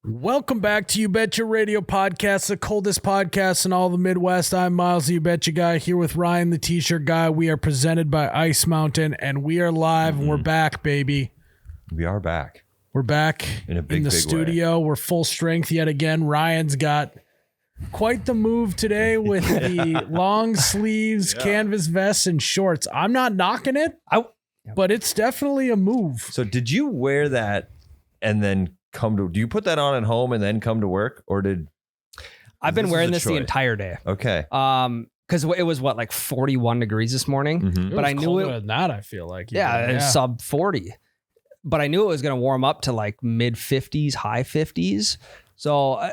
Welcome back to You Betcha Radio Podcast, the coldest podcast in all the Midwest. I'm Miles, the You Betcha guy, here with Ryan, the T-shirt guy. We are presented by Ice Mountain, and we are live, and we're back, baby. We are back. We're back in the big studio. Way. We're full strength yet again. Ryan's got quite the move today with the long sleeves, canvas vests, and shorts. I'm not knocking it, but it's definitely a move. So did you wear that and then do you put that on at home and then come to work, or I've been wearing this the entire day. Okay. Because it was like 41 degrees this morning, but I knew it. That I feel like sub 40, but I knew it was going to warm up to like mid 50s, high 50s. So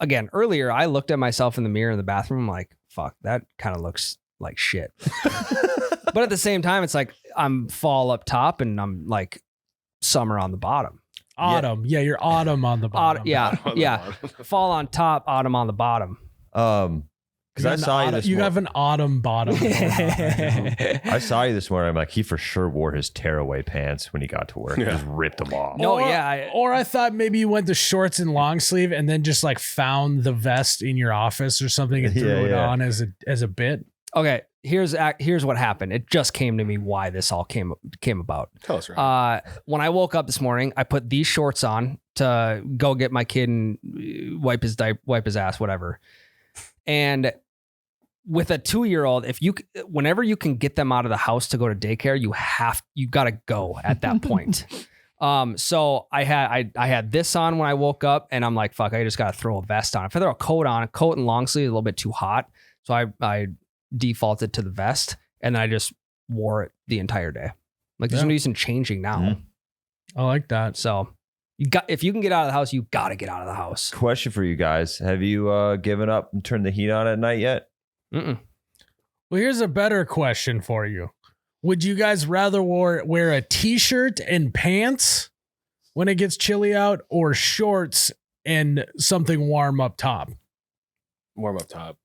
again, earlier I looked at myself in the mirror in the bathroom. I'm like, fuck, that kind of looks like shit. But at the same time, it's like I'm fall up top and I'm like summer on the bottom. Autumn. Yeah, you're autumn on the bottom. Yeah. Fall on top, autumn on the bottom. Because I saw you this morning. You have an autumn bottom. I saw you this morning. I'm like, he for sure wore his tearaway pants when he got to work. Just ripped them off. Or I thought maybe you went to shorts and long sleeve and then just like found the vest in your office or something and threw it on as a bit. Okay. Here's what happened. It just came to me why this all came about. Tell us, right? When I woke up this morning, I put these shorts on to go get my kid and wipe his ass, whatever. And with a 2-year-old, whenever you can get them out of the house to go to daycare, you got to go at that point. So I had this on when I woke up, and I'm like, fuck, I just got to throw a vest on. If I throw a coat and long sleeve is a little bit too hot, so I defaulted to the vest, and I just wore it the entire day. Like there's no use in changing now. I like that. So if you can get out of the house, you got to get out of the house. Question for you guys: have you given up and turned the heat on at night yet? Mm-mm. Well, here's a better question for you: would you guys rather wear a T-shirt and pants when it gets chilly out, or shorts and something warm up top? Warm up top.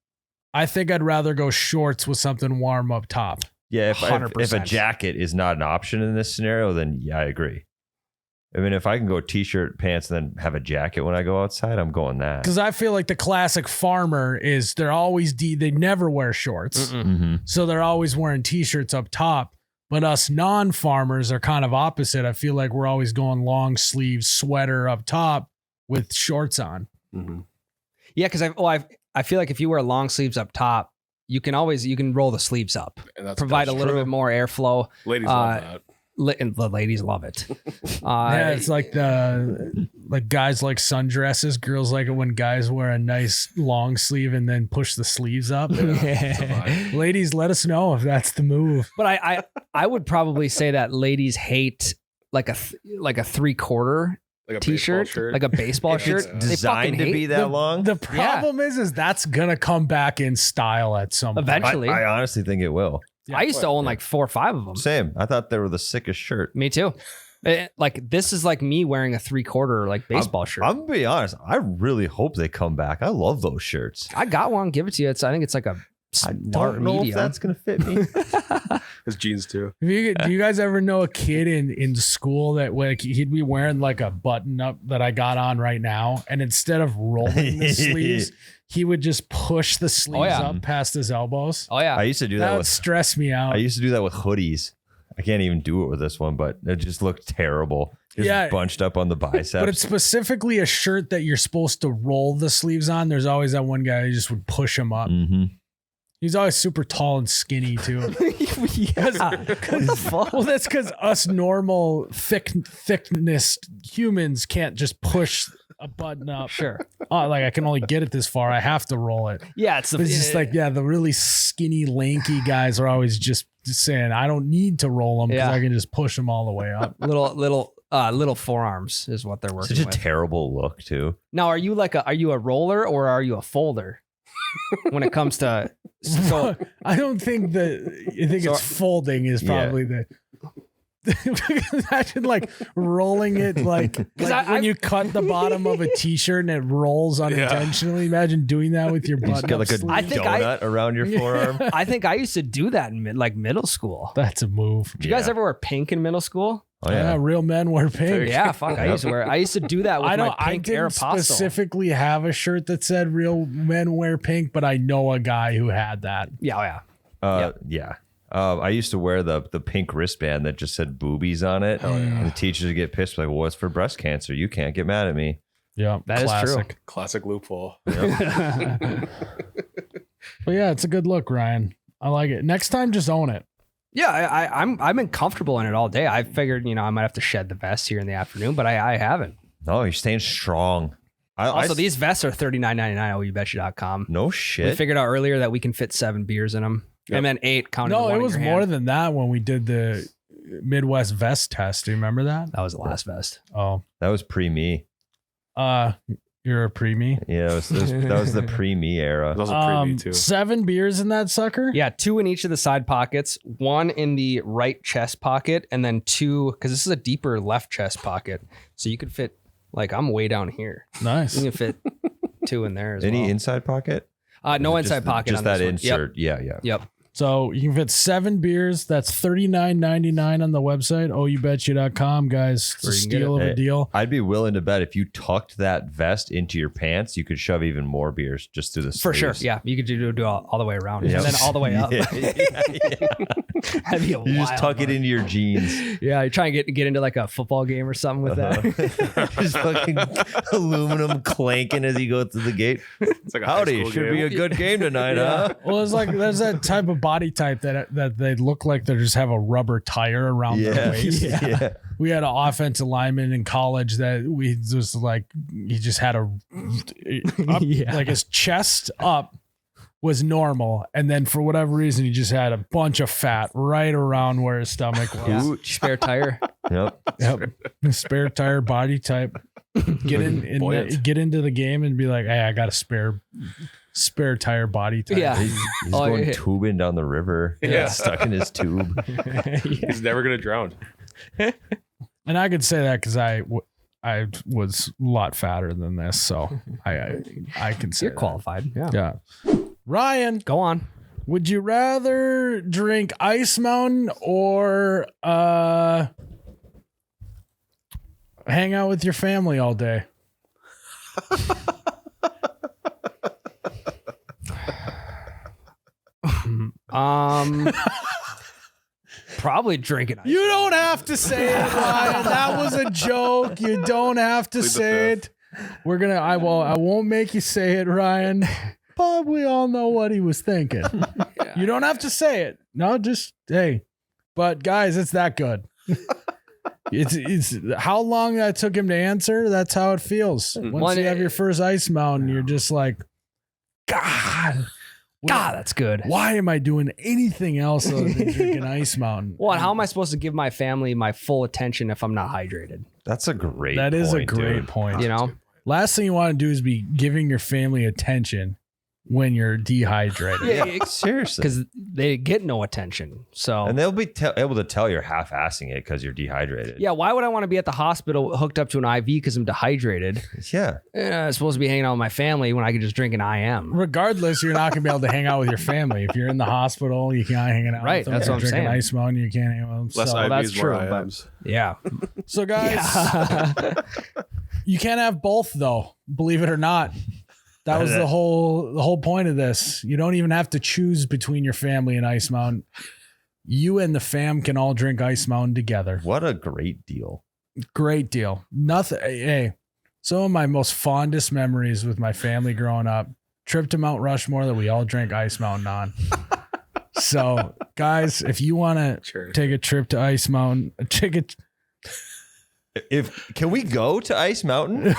I think I'd rather go shorts with something warm up top. Yeah, if a jacket is not an option in this scenario, then yeah, I agree. I mean, if I can go T-shirt, pants, and then have a jacket when I go outside, I'm going that. Because I feel like the classic farmer is they're always they never wear shorts. So they're always wearing T-shirts up top. But us non-farmers are kind of opposite. I feel like we're always going long sleeve sweater up top with shorts on. Mm-hmm. Yeah, because I feel like if you wear long sleeves up top, you can roll the sleeves up, provide a little bit more airflow. Ladies love that. The ladies love it. It's like guys like sundresses. Girls like it when guys wear a nice long sleeve and then push the sleeves up. Ladies, let us know if that's the move. But I would probably say that ladies hate like a 3/4. Like a T-shirt, like a baseball shirt. It's designed to be that long. The problem is that's gonna come back in style at some point. Eventually. I honestly think it will. Yeah, I used to own like 4 or 5 of them. Same. I thought they were the sickest shirt. Me too. Like this is like me wearing a 3/4 like baseball shirt. I'm gonna be honest. I really hope they come back. I love those shirts. I got one. Give it to you. I think it's like a. I don't know if that's gonna fit me. His jeans too. Do you guys ever know a kid in school that like he'd be wearing like a button up that I got on right now, and instead of rolling the sleeves, he would just push the sleeves up past his elbows? Oh yeah, I used to do that that. Would stress me out. I used to do that with hoodies. I can't even do it with this one, but it just looked terrible. Just bunched up on the biceps. But it's specifically a shirt that you're supposed to roll the sleeves on. There's always that one guy who just would push them up. Mm-hmm. He's always super tall and skinny too. Well, that's because us normal thickness humans can't just push a button up. Sure. Like I can only get it this far. I have to roll it. Yeah, it's just like the really skinny, lanky guys are always just saying, I don't need to roll them because I can just push them all the way up. Little forearms is what they're working with. Such a terrible look too. Now, are you a roller or are you a folder? When it comes to, I don't think it's folding is probably the. Imagine like rolling it like when you cut the bottom of a T-shirt and it rolls unintentionally. Imagine doing that with your button. You got like a donut around your forearm. I think I used to do that in middle school. That's a move. Did you guys ever wear pink in middle school? Oh yeah. Real men wear pink. Yeah, fuck. I used to do that with my I pink didn't Aeropostale. specifically have a shirt that said real men wear pink, but I know a guy who had that. Yeah. Yeah. I used to wear the pink wristband that just said boobies on it. Oh, yeah. And the teachers would get pissed, like, well, it's for breast cancer. You can't get mad at me. Yeah, That is true. Classic loophole. But yeah, it's a good look, Ryan. I like it. Next time, just own it. Yeah, I've been comfortable in it all day. I figured, I might have to shed the vest here in the afternoon, but I haven't. No, you're staying strong. Also, these vests are $39.99 at youbetcha.com. No We shit. figured out earlier that we can fit 7 beers in them. Yep. And then 8 counting. No, it was more than that when we did the Midwest vest test. Do you remember that? That was the last vest. Oh, That was pre-me. you're a preemie. Yeah, that was the pre-me era. Those are pretty too. 7 beers in that sucker. Yeah, 2 in each of the side pockets, 1 in the right chest pocket, and then 2, because this is a deeper left chest pocket. So you could fit, I'm way down here. Nice. You can fit 2 in there as Any well. inside pocket? No Just inside pocket. Just on that this one. insert. Yeah. Yep. So you can fit 7 beers. That's $39.99 on the website. youbetcha.com, guys. It's a Where you can get steal of a Hey, deal. I'd be willing to bet if you tucked that vest into your pants, you could shove even more beers just through the For sure. sleeves. Yeah. You could do all the way around. Yep. And then all the way up. Yeah. That'd be a You just wild tuck it one. into your jeans. Yeah, you try and get into a football game or something with that. Just fucking aluminum clanking as you go through the gate. It's like a high Howdy, school should game. be a good game tonight, huh? Well, it's there's that type of body type that they look like they just have a rubber tire around their waist. Yeah. We had an offensive lineman in college that we just he just had his chest up was normal, and then for whatever reason he just had a bunch of fat right around where his stomach was. Yeah. Spare tire. Yep. Yep. Spare tire body type. Get get into the game and be like, hey, I got a spare tire body type. Yeah. He's Oh, going yeah. tubing down the river. Yeah. Stuck in his tube. He's never gonna drown. And I could say that because I was a lot fatter than this, so I can say You're qualified. Yeah. that. Yeah. Ryan, Go on. would you rather drink Ice Mountain or hang out with your family all day? Probably drinking. You don't have to say it, Ryan. That was a joke. You don't have to Plead the say it. I won't make you say it, Ryan. But we all know what he was thinking. You don't have to say it. No, just hey. But guys, it's that good. It's how long that took him to answer. That's how it feels. Once you have your first Ice Mountain, you're just like, God, that's good. why am I doing anything else other than drinking Ice Mountain? Well, how am I supposed to give my family my full attention if I'm not hydrated? That's a great That is a point, great dude. point. You know? Last thing you want to do is be giving your family attention when you're dehydrated. Yeah, Seriously. because they get no attention. So And they'll be able to tell you're half-assing it because you're dehydrated. yeah, why would I want to be at the hospital hooked up to an IV because I'm dehydrated? Yeah. I'm supposed to be hanging out with my family when I could just drink an IM. Regardless, you're not going to be able to hang out with your family. If you're in the hospital, you can't hang out Right, with them. that's If what I'm you're drinking saying. Ice Mountain, you can't hang out with them. Less So, IVs, that's more true, but- IMs. Yeah. so guys, you can't have both though. Believe it or not. That was the whole point of this. You don't even have to choose between your family and Ice Mountain. You and the fam can all drink Ice Mountain together. What a great deal. Great deal. Nothing. Hey, some of my most fondest memories with my family growing up, trip to Mount Rushmore that we all drank Ice Mountain on. So guys, if you want to Sure. take a trip to Ice Mountain, Can we go to Ice Mountain?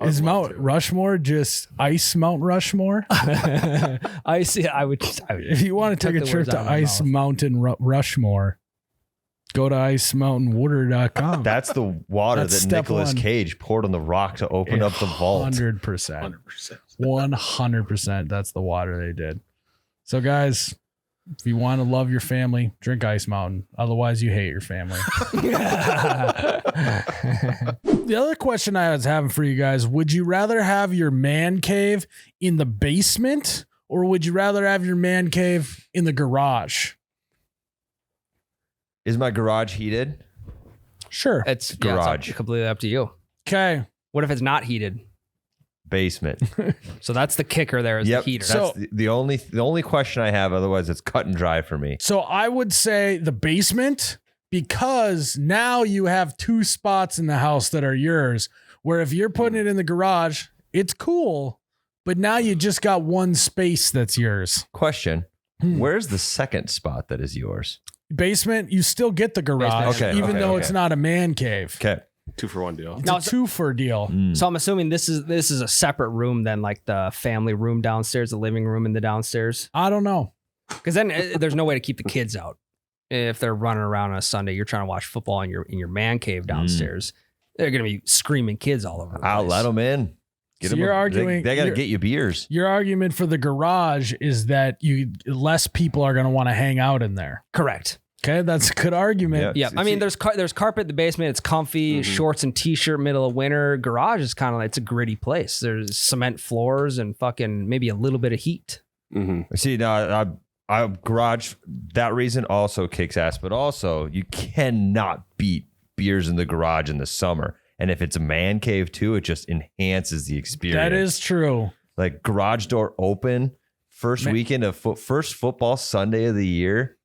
is Mount Rushmore just Ice Mount Rushmore? I see. I would. If you want to take a Took the trip words to out of my Ice mouth. Mountain Rushmore, go to icemountainwater.com. That's the water That's that step Nicolas one. Cage poured on the rock to open up the vault. 100%. 100%. 100%. That's the water they did. So, guys, if you want to love your family, drink Ice Mountain. Otherwise, you hate your family. The other question I was having for you guys, would you rather have your man cave in the basement or would you rather have your man cave in the garage? Is my garage heated? Sure. It's Garage. it's completely up to you. Okay. What if it's not heated? Basement. So that's the kicker. There is the heater. That's the only question I have. Otherwise, it's cut and dry for me. So I would say the basement, because now you have 2 spots in the house that are yours, where if you're putting it in the garage, it's cool, but now you just got 1 space that's yours. Question. Where's the second spot that is yours? Basement, you still get the garage, Basement. even though it's not a man cave. Okay. 2-for-1 deal. It's a 2-for deal. So I'm assuming this is a separate room than like the family room downstairs, the living room in the downstairs. I don't know. Because then there's no way to keep the kids out if they're running around on a Sunday. You're trying to watch football in your man cave downstairs. They're gonna be screaming kids all over. I'll let them in. So you're arguing they got to get you beers. Your argument for the garage is that less people are going to want to hang out in there. Correct. Okay, that's a good argument. Yeah, I mean, there's carpet in the basement. It's comfy, shorts and t-shirt, middle of winter. Garage is kind of like, it's a gritty place. There's cement floors and fucking maybe a little bit of heat. See, now I garage, that reason also kicks ass, but also you cannot beat beers in the garage in the summer. And if it's a man cave too, it just enhances the experience. That is true. Like garage door open, first weekend of first football Sunday of the year,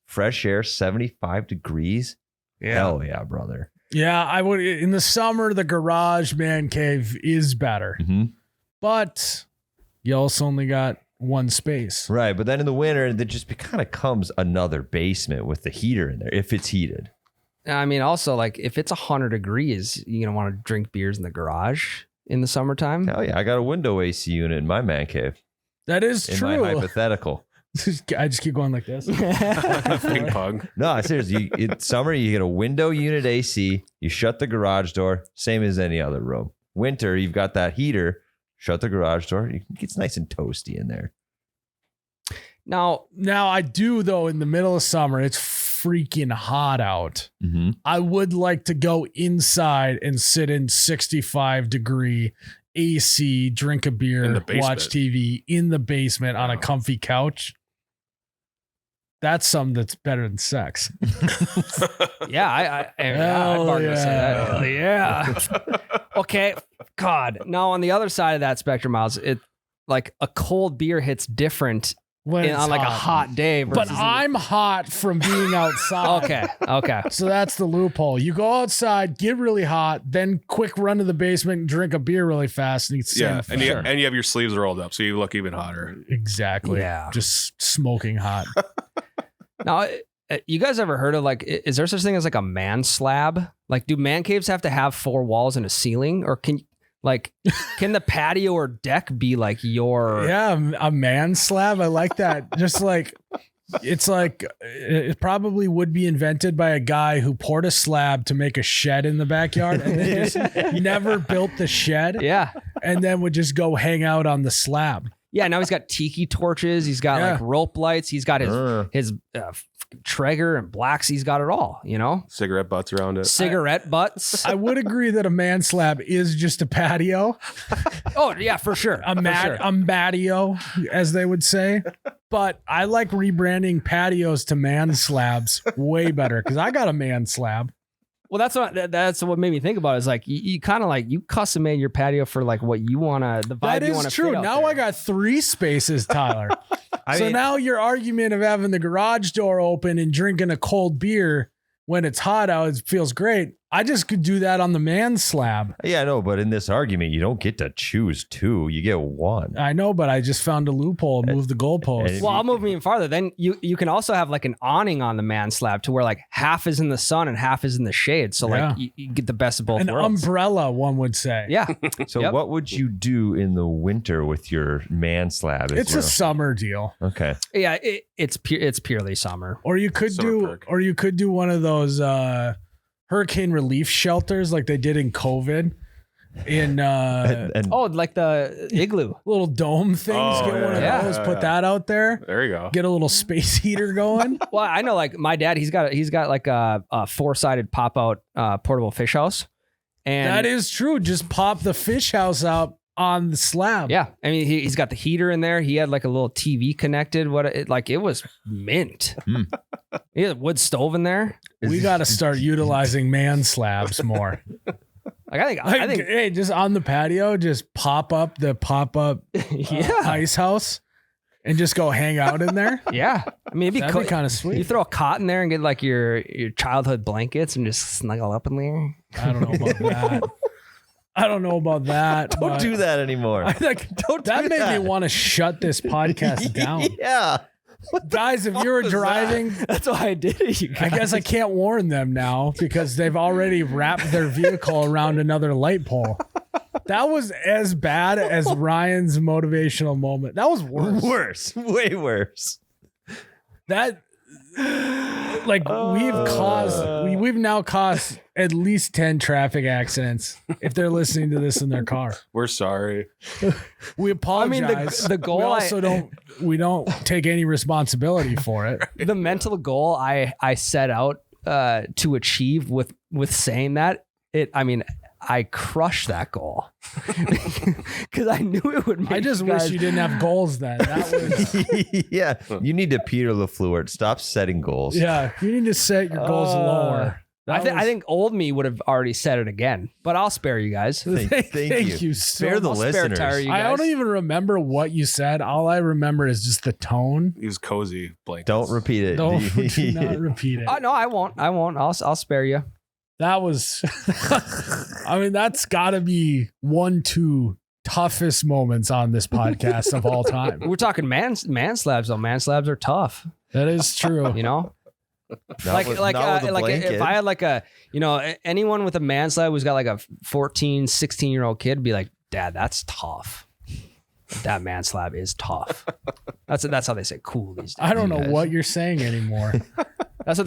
fresh air, 75 degrees. Yeah. Hell yeah, brother. Yeah, I would. In the summer, the garage man cave is better, but you also only got 1 space. Right, but then in the winter, there just kind of comes another basement with the heater in there if it's heated. I mean, also, like, if it's 100 degrees, you're going to want to drink beers in the garage in the summertime. Hell yeah. I got a window AC unit in my man cave. That is in true. my hypothetical. I just keep going like this. Ping pong. No, seriously. In summer, you get a window unit AC. You shut the garage door. Same as any other room. Winter, you've got that heater. Shut the garage door. It's nice and toasty in there. Now I do, though, in the middle of summer, it's freaking hot out. I would like to go inside and sit in 65-degree AC, drink a beer, watch TV in the basement on a comfy couch. That's something that's better than sex. Yeah, I'd bargain to say that. Hell yeah. Okay, God. Now on the other side of that spectrum, Miles, it like a cold beer hits different on like a hot day. But I'm hot from being outside. Okay. So that's the loophole. You go outside, get really hot, then quick run to the basement and drink a beer really fast. And you and you have your sleeves rolled up, so you look even hotter. Exactly. Yeah. Just smoking hot. Now, you guys ever heard of like, is there such thing as like a man slab? Like, do man caves have to have 4 walls and a ceiling, or can the patio or deck be like your? Yeah, a man slab. I like that. Just like, it's like, it probably would be invented by a guy who poured a slab to make a shed in the backyard and then just never built the shed. Yeah. And then would just go hang out on the slab. Yeah. Now he's got tiki torches. He's got like rope lights. He's got his Traeger and blacks. He's got it all, you know? Cigarette butts around it. Cigarette butts. I would agree that a man slab is just a patio. Oh, yeah, for sure. A matio, as they would say. But I like rebranding patios to man slabs way better because I got a man slab. Well, that's what made me think about it. Is like you kind of like you custom made your patio for like what you want to, the vibe you want to. That is true. Now I got 3 spaces, Tyler. Now your argument of having the garage door open and drinking a cold beer when it's hot out, it feels great. I just could do that on the man slab. Yeah, I know, but in this argument, you don't get to choose 2. You get 1. I know, but I just found a loophole and moved the goalpost. Well, I'll move even farther. Then you can also have like an awning on the man slab to where like half is in the sun and half is in the shade. So like you get the best of both worlds. An umbrella, one would say. Yeah. So what would you do in the winter with your man slab? It's a summer deal. Okay. Yeah, it's purely summer. Or you could do one of those hurricane relief shelters like they did in COVID. Like the igloo little dome things. Get one of those. Put that out there. There you go. Get a little space heater going. Well, I know, like my dad, he's got like a 4-sided pop out portable fish house. And that is true. Just pop the fish house out, on the slab. Yeah, I mean, he's got the heater in there. He had like a little TV connected. It was mint. He had a wood stove in there. We got to start utilizing man slabs more. I think, hey, just on the patio, just pop up ice house and just go hang out in there. Yeah, I mean, That'd be kind of sweet. You throw a cot in there and get like your childhood blankets and just snuggle up in there. I don't know about that. Don't do that anymore. That made me want to shut this podcast down. Yeah. Guys, if you were driving, That's why I did it. You guys. I guess I can't warn them now because they've already wrapped their vehicle around another light pole. That was as bad as Ryan's motivational moment. That was worse. Way worse. That we've now caused at least 10 traffic accidents if they're listening to this in their car. We're sorry. We apologize. I mean, the goal. We also don't take any responsibility for it. The mental goal I set out to achieve with saying that I crushed that goal because I knew it would make I just wish you didn't have goals then. That was Yeah. You need to Peter LaFleur. Stop setting goals. yeah. You need to set your goals lower. I think old me would have already said it again, but I'll spare you guys. Thank you. so Spare the much. listeners. tire you I guys. don't even remember what you said. All I remember is just the tone. Use cozy blankets. Don't repeat it. Do not repeat it. Oh no, I won't. I'll spare you. That was, I mean, that's got to be 1-2 toughest moments on this podcast of all time. We're talking man slabs though. Man slabs are tough. That is true. You know, Not with a blanket. if I had like anyone with a man slab who's got like a 14, 16-year-old kid would be like, Dad, that's tough. That man slab is tough. That's how they say cool these days. I don't know what you're saying anymore. That's how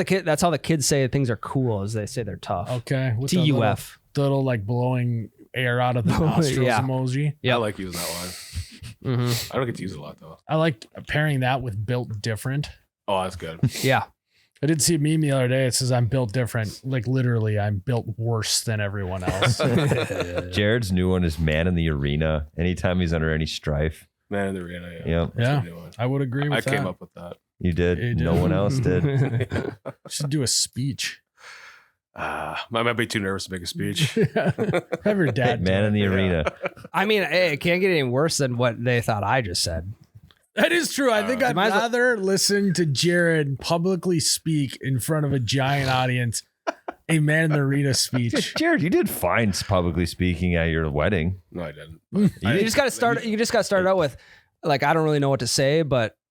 the kids say things are cool, is they say they're tough. Okay. With the TUF. little like blowing air out of the nostrils Yeah. emoji. Yeah. I like using that one. Mm-hmm. I don't get to use it a lot though. I like pairing that with built different. Oh, that's good. Yeah. I did see a meme the other day. It says I'm built different. Like literally, I'm built worse than everyone else. Jared's new one is Man in the Arena. Anytime he's under any strife. Man in the arena. Yep. Yeah, That's a new one. I would agree with I that. came up with that. You did. You did. No one else did. Should do a speech. I might be too nervous to make a speech. Have your dad. do Man it. in the Arena. I mean, it can't get any worse than what they thought I just said. That is true. I think I'd might as well- rather listen to Jared publicly speak in front of a giant audience a Man in the Arena speech. Jared, you did fine publicly speaking at your wedding. No, I didn't. You just got to start. You just got to start out with, like, I don't really know what to say,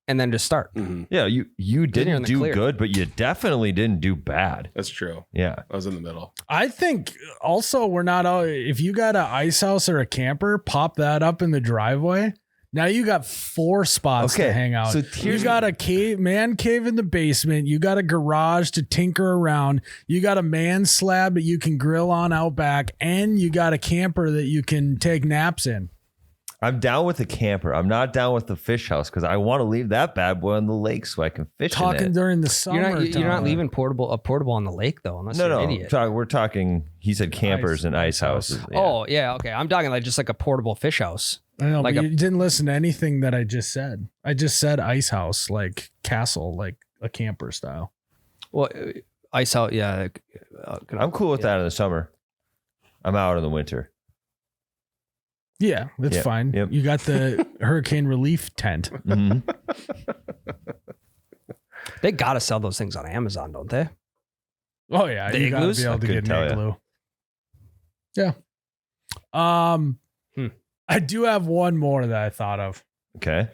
and then just start. Mm-hmm. Yeah, you you're in didn't the do clear. good, but you definitely didn't do bad. That's true. Yeah. I was in the middle. I think also we're not all, if you got an ice house or a camper, pop that up in the driveway. Now you got 4 spots to hang out. So You here's got a man cave in the basement. You got a garage to tinker around. You got a man slab that you can grill on out back. And you got a camper that you can take naps in. I'm down with the camper. I'm not down with the fish house because I want to leave that bad boy on the lake so I can fish Talking in it. during the summer. You're not leaving a portable on the lake though, unless you're an idiot. We're talking. He said campers and ice houses. Yeah. Oh yeah, okay. I'm talking like just like a portable fish house. I know, like but you didn't listen to anything that I just said. I just said ice house, like castle, like a camper style. Well, ice house, yeah. I'm cool with that in the summer. I'm out in the winter. Yeah, that's Yep, fine. yep. You got the hurricane relief tent. Mhm. They gotta sell those things on Amazon, don't they? Oh yeah, The you gotta igloos? be able to I get couldn't an tell igloo. Yeah. Hmm. I do have one more that I thought of. Okay.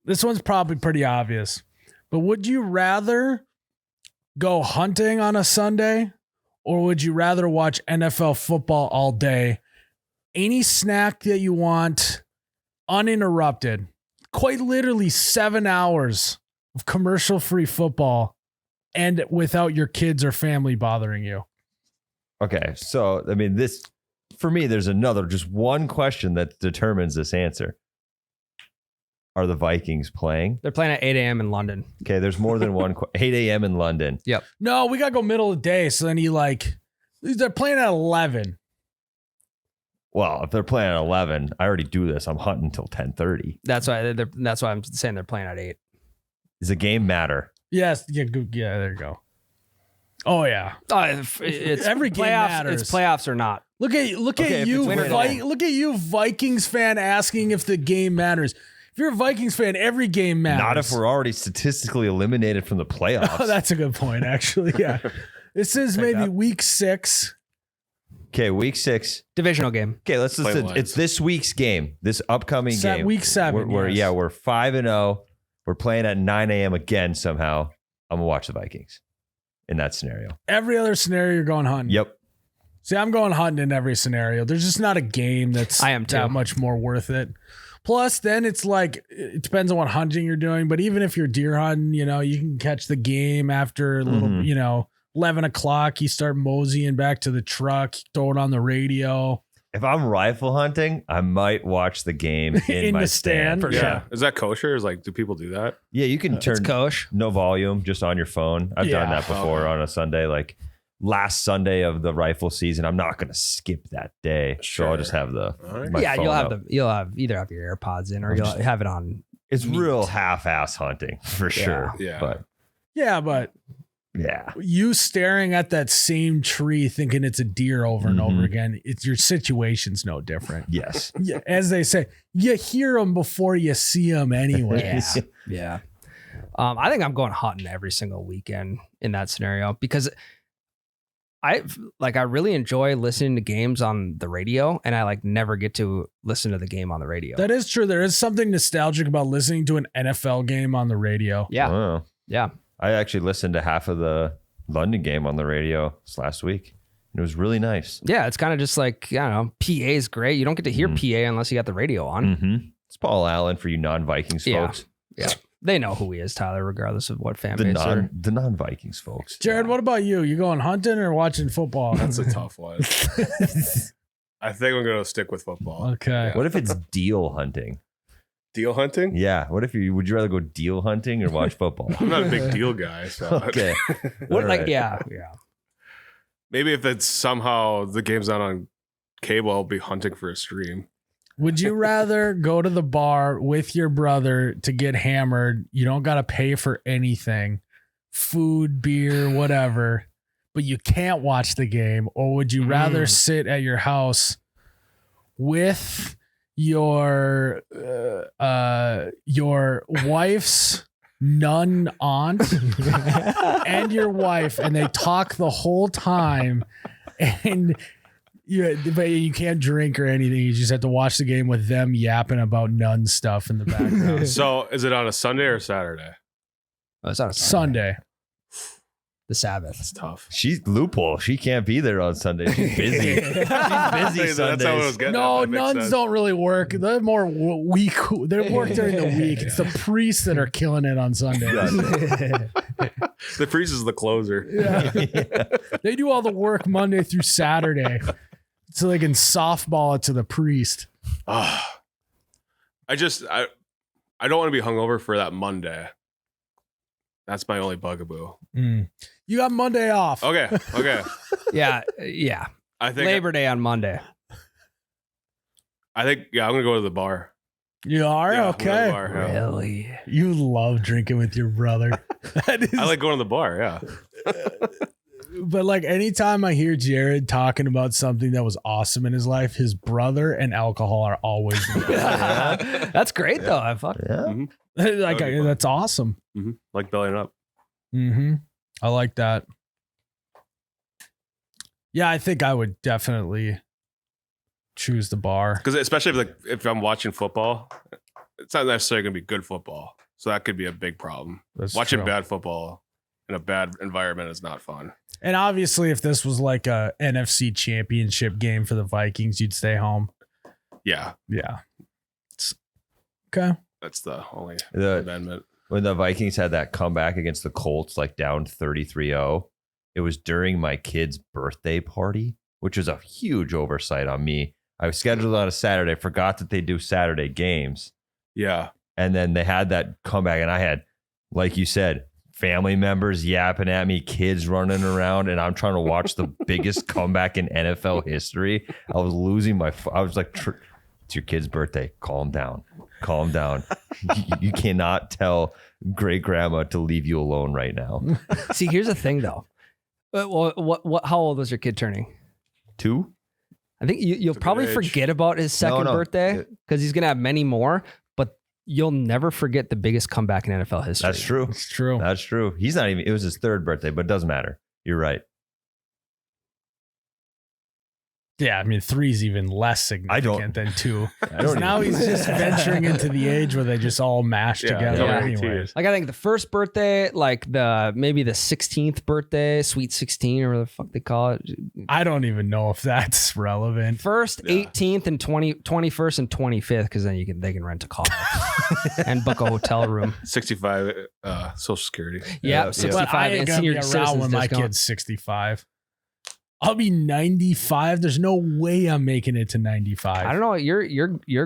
This one's probably pretty obvious, but would you rather go hunting on a Sunday, or would you rather watch NFL football all day? Any snack that you want, uninterrupted. Quite literally 7 hours of commercial-free football, and without your kids or family bothering you. Okay. So, I mean, this, for me, there's just one question that determines this answer. Are the Vikings playing? They're playing at 8 a.m. in London. Okay. There's more than 8 a.m. in London. No, we got to go middle of the day. So then they're playing at 11. Well, if they're playing at 11, I already do this. I'm hunting until 10:30. That's why I'm saying they're playing at 8. Does the game matter? Yes. Yeah. There you go. Oh yeah. It's Every game playoffs. matters. It's playoffs or not. Look at you, look at you, Vikings fan, asking if the game matters. If you're a Vikings fan, every game matters. Not if we're already statistically eliminated from the playoffs. Oh, that's a good point, actually. Yeah. This is maybe week 6. Okay, week 6. Divisional game. Okay, it's this week's game, this upcoming game. Week 7. We're 5-0. We're playing at 9 a.m. again somehow. I'm going to watch the Vikings in that scenario. Every other scenario, you're going hunting. Yep. See, I'm going hunting in every scenario. There's just not a game that's that much more worth it. Plus, then it's like, it depends on what hunting you're doing. But even if you're deer hunting, you can catch the game after a little, 11 o'clock. You start moseying back to the truck, throw it on the radio. If I'm rifle hunting, I might watch the game in my the stand. For sure. Is that kosher? Do people do that? Yeah, you can turn no volume just on your phone. I've done that before on a Sunday, like last Sunday of the rifle season. I'm not going to skip that day, so I'll just have my phone you'll have either have your AirPods in or you'll have it on. It's real half-ass hunting for sure. Yeah, but you staring at that same tree thinking it's a deer over and over again, your situation's no different. Yes. Yeah, as they say, you hear them before you see them anyway. Yeah. I think I'm going hunting every single weekend in that scenario because I really enjoy listening to games on the radio, and I never get to listen to the game on the radio. That is true. There is something nostalgic about listening to an NFL game on the radio. Yeah. Wow. Yeah. I actually listened to half of the London game on the radio last week. It was really nice. Yeah, it's kind of just PA is great. You don't get to hear PA unless you got the radio on. Mm-hmm. It's Paul Allen for you non-Vikings folks. Yeah. They know who he is, Tyler, regardless of what fan the base the non-Vikings folks. Jared, what about you? You going hunting or watching football? That's a tough one. I think I'm going to stick with football. Okay. Yeah. What if it's deal hunting? Deal hunting? Yeah. What if would you rather go deal hunting or watch football? I'm not a big deal guy. So. Okay. Yeah. Maybe if it's somehow the game's not on cable, I'll be hunting for a stream. Would you rather go to the bar with your brother to get hammered? You don't got to pay for anything, food, beer, whatever, but you can't watch the game. Or would you rather sit at your house with your wife's nun aunt and your wife, and they talk the whole time, and but you can't drink or anything. You just have to watch the game with them yapping about nun stuff in the background. So is it on a Sunday or Saturday? Oh, it's on a Sunday. The Sabbath. It's tough. She's loophole. She can't be there on Sunday. She's busy. She's busy Sundays. That's how it was getting No, at. That makes nuns sense. don't really work. They're more week. They work during the week. It's the priests that are killing it on Sunday. The priest is the closer. Yeah. They do all the work Monday through Saturday, so they can softball it to the priest. I don't want to be hungover for that Monday. That's my only bugaboo. You got Monday off. Okay. Yeah. I think Labor Day on Monday. I'm gonna go to the bar. You are? Yeah, I'm gonna go to Okay. the bar, yeah. Really? You love drinking with your brother. That is, I like going to the bar. Yeah. but anytime I hear Jared talking about something that was awesome in his life, his brother and alcohol are always That's great though. I fuck. Yeah. Mm-hmm. that's awesome. Mm-hmm. Like bellying up. Mm-hmm. I like that. Yeah, I think I would definitely choose the bar. Because especially if I'm watching football, it's not necessarily going to be good football. So that could be a big problem. That's Watching true. bad football in a bad environment is not fun. And obviously, if this was like a NFC championship game for the Vikings, you'd stay home. Yeah. Yeah. Okay. That's the only The- amendment. When the Vikings had that comeback against the Colts, down 33-0, it was during my kid's birthday party, which was a huge oversight on me. I was scheduled on a Saturday, forgot that they do Saturday games. Yeah. And then they had that comeback, and I had, like you said, family members yapping at me, kids running around, and I'm trying to watch the biggest comeback in NFL history. I was losing my. I was like, "It's your kid's birthday. Calm down. Calm down. You cannot tell great grandma to leave you alone right now." See, here's the thing, though. What? How old was your kid turning? 2. I think you'll probably forget about his second birthday because he's gonna have many more. But you'll never forget the biggest comeback in NFL history. That's true. It's true. That's true. He's not even. It was his 3rd birthday, but it doesn't matter. You're right. Yeah, I mean, 3's even less significant than 2. Now he's just venturing into the age where they just all mash together. Yeah. Anyways, Like I think the first birthday, like maybe the 16th birthday, sweet 16 or whatever the fuck they call it. I don't even know if that's relevant. First, 18th and 21st and 25th, because then they can rent a car and book a hotel room. 65 Social Security. Yeah, But 65 I and ain't gonna senior be around citizens when my discount. kid's 65. I'll be 95. There's no way I'm making it to 95. I don't know. Your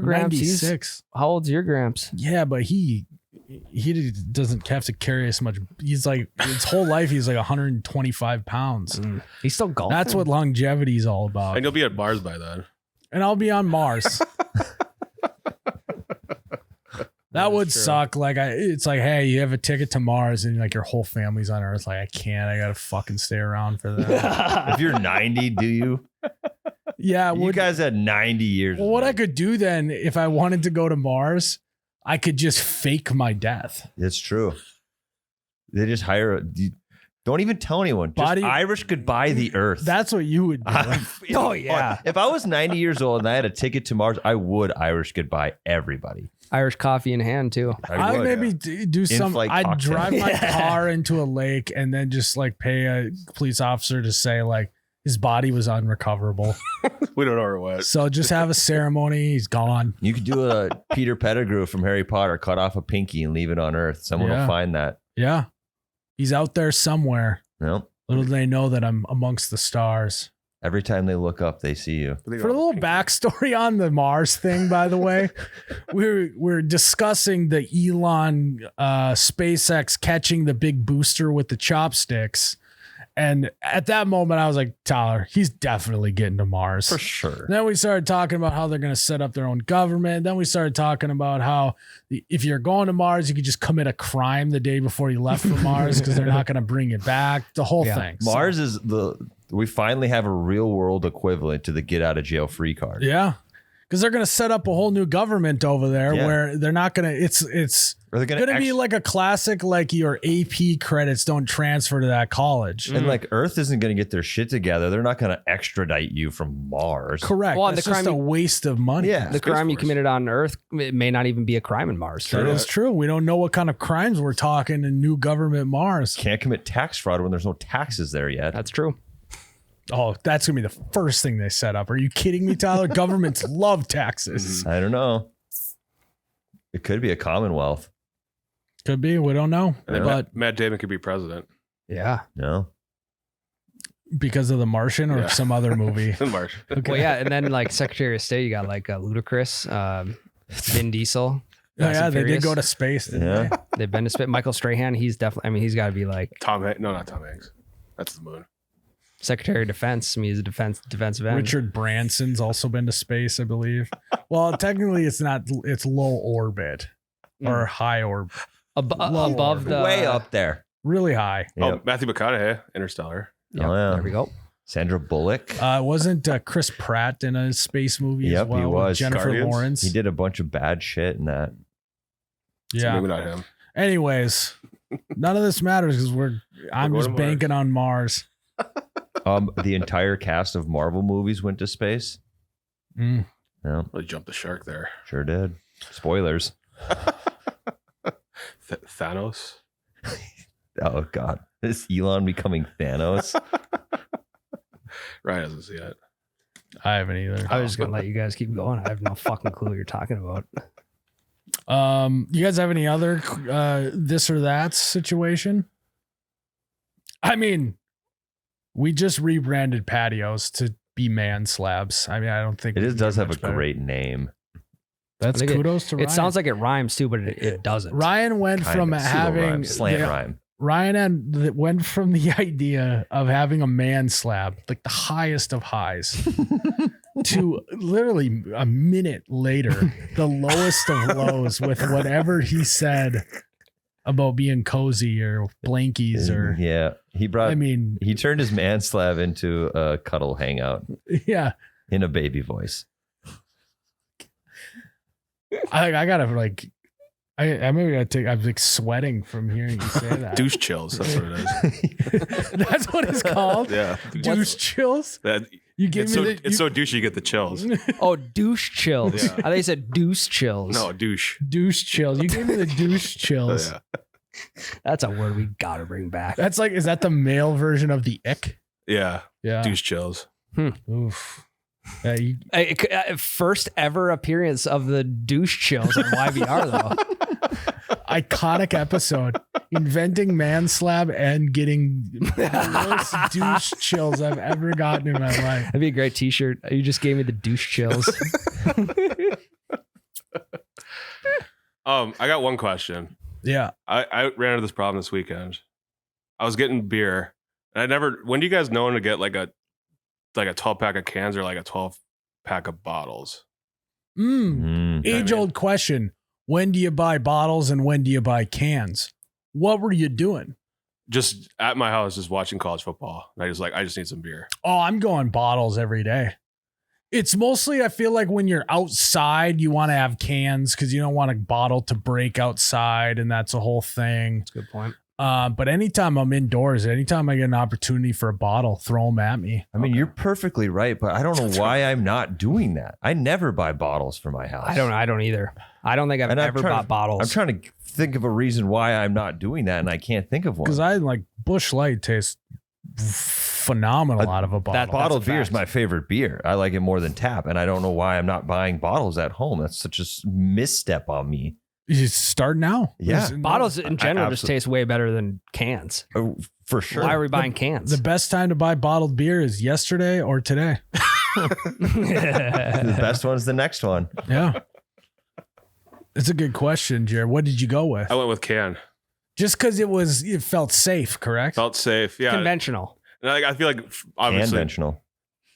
Gramps. 96. How old's your Gramps? Yeah, but he doesn't have to carry as much. He's like his whole life. He's like 125 pounds. He's still golfing. That's what longevity is all about. And you'll be at Mars by then. And I'll be on Mars. That would suck. Like it's like, hey, you have a ticket to Mars, and like your whole family's on Earth. Like I can't. I gotta fucking stay around for that. If you're 90, do you? Yeah. You guys had 90 years. Well, what I could do then, if I wanted to go to Mars, I could just fake my death. It's true. They just hire. Don't even tell anyone. Just Irish goodbye the Earth. That's what you would do. Oh yeah. If I was 90 years old and I had a ticket to Mars, I would Irish goodbye everybody. Irish coffee in hand too. I'd maybe do some. In-flight I'd cocktail. drive my car into a lake and then just like pay a police officer to say like his body was unrecoverable. We don't know where it went. So just have a ceremony. He's gone. You could do a Peter Pettigrew from Harry Potter, cut off a pinky and leave it on Earth. Someone will find that. Yeah, he's out there somewhere. No. Little do they know that I'm amongst the stars. Every time they look up, they see you. For a little backstory on the Mars thing, by the way, we're discussing the Elon SpaceX catching the big booster with the chopsticks. And at that moment, I was like, Tyler, he's definitely getting to Mars. For sure. Then we started talking about how they're going to set up their own government. Then we started talking about how if you're going to Mars, you could just commit a crime the day before you left for Mars because they're not going to bring you back. The whole thing. Mars is we finally have a real world equivalent to the get out of jail free card. Yeah. Because they're going to set up a whole new government over there where they're not going to, it's going to be like a classic, like your AP credits don't transfer to that college. And like Earth isn't going to get their shit together. They're not going to extradite you from Mars. Correct. Well, That's just a waste of money. Yeah. The crime you committed on Earth, it may not even be a crime in Mars. That is true. We don't know what kind of crimes we're talking in new government Mars. Can't commit tax fraud when there's no taxes there yet. That's true. Oh, that's going to be the first thing they set up. Are you kidding me, Tyler? Governments love taxes. I don't know. It could be a commonwealth. Could be. We don't know. And then But Matt Damon could be president. Yeah. No. because of The Martian or some other movie? The Martian. Okay. Well, yeah, and then like Secretary of State, you got like Ludacris, Vin Diesel. Oh, Fast yeah, and they Furious. did go to space, didn't Yeah. they? They've been to space. Michael Strahan, he's definitely. I mean, he's got to be like No, not Tom Hanks. That's the moon. Secretary of Defense. I mean, he's a defensive end. Richard Branson's also been to space, I believe. Well, technically, it's not. It's low orbit or high orbit. Above the Way up there. Really high. Yep. Oh, Matthew McConaughey, Interstellar. Yep, Oh, yeah. There we go. Sandra Bullock. Wasn't Chris Pratt in a space movie Yep, as well? he with was. Jennifer Guardians? Lawrence. He did a bunch of bad shit in that. So Yeah. maybe not him. Anyways, none of this matters because I'm going just to Mars. banking on Mars. The entire cast of Marvel movies went to space. Mm. Yeah, Really jumped the shark there. sure did. Spoilers. Thanos. Oh God, is Elon becoming Thanos? Ryan doesn't see it. I haven't either. I was just gonna let you guys keep going. I have no fucking clue what you're talking about. You guys have any other this or that situation? I mean, we just rebranded patios to be man slabs. I mean, I don't think Does have a much better. great name. That's I think kudos to Ryan. It sounds like it rhymes too, but it doesn't. Ryan went Kind from of, having pseudo-rhyme, slant the- rhyme. Ryan went from the idea of having a man slab, like the highest of highs, to literally a minute later, the lowest of lows with whatever he said about being cozy or blankies or he turned his man slab into a cuddle hangout. Yeah. In a baby voice. I gotta like I maybe gotta take. I'm like sweating from hearing you say that. Douche chills. That's what it is. That's what it's called. Yeah. Douche chills. You gave it's me so, the, it's so douchey you get the chills. Oh, douche chills. Yeah. I thought you said deuce chills. No, douche. douche chills. You gave me the douche chills. Yeah. That's a word we gotta bring back. That's like, is that the male version of the ick? Yeah. Yeah. Douche chills. Oof. First ever appearance of the douche chills on YVR though. Iconic episode. Inventing man slab and getting the most douche chills I've ever gotten in my life. That'd be a great t-shirt. You just gave me the douche chills. I got one question. Yeah. I ran into this problem this weekend. I was getting beer, and when do you guys know when to get like a 12 pack of cans or like a 12 pack of bottles? Age old question. When do you buy bottles and when do you buy cans? What were you doing? Just at my house, just watching college football. And I just need some beer. Oh, I'm going bottles every day. It's mostly, I feel like when you're outside, you want to have cans because you don't want a bottle to break outside, and that's a whole thing. That's a good point. But anytime I'm indoors, anytime I get an opportunity for a bottle, throw them at me. I mean, you're perfectly right, but I don't know why I'm not doing that. I never buy bottles for my house. I don't either. I don't think I've ever bought bottles. I'm trying to think of a reason why I'm not doing that, and I can't think of one. Because I like Busch Light tastes phenomenal out of a bottle. Bottled beer is my favorite beer. I like it more than tap, and I don't know why I'm not buying bottles at home. That's such a misstep on me. You start now. Yeah. Bottles in general just taste way better than cans. Oh, for sure. Why are we buying cans? The best time to buy bottled beer is yesterday or today. The best one's the next one. Yeah. It's a good question, Jared. What did you go with? I went with can. Just because it felt safe, correct? Felt safe. Yeah. Conventional. And I feel like obviously. Conventional.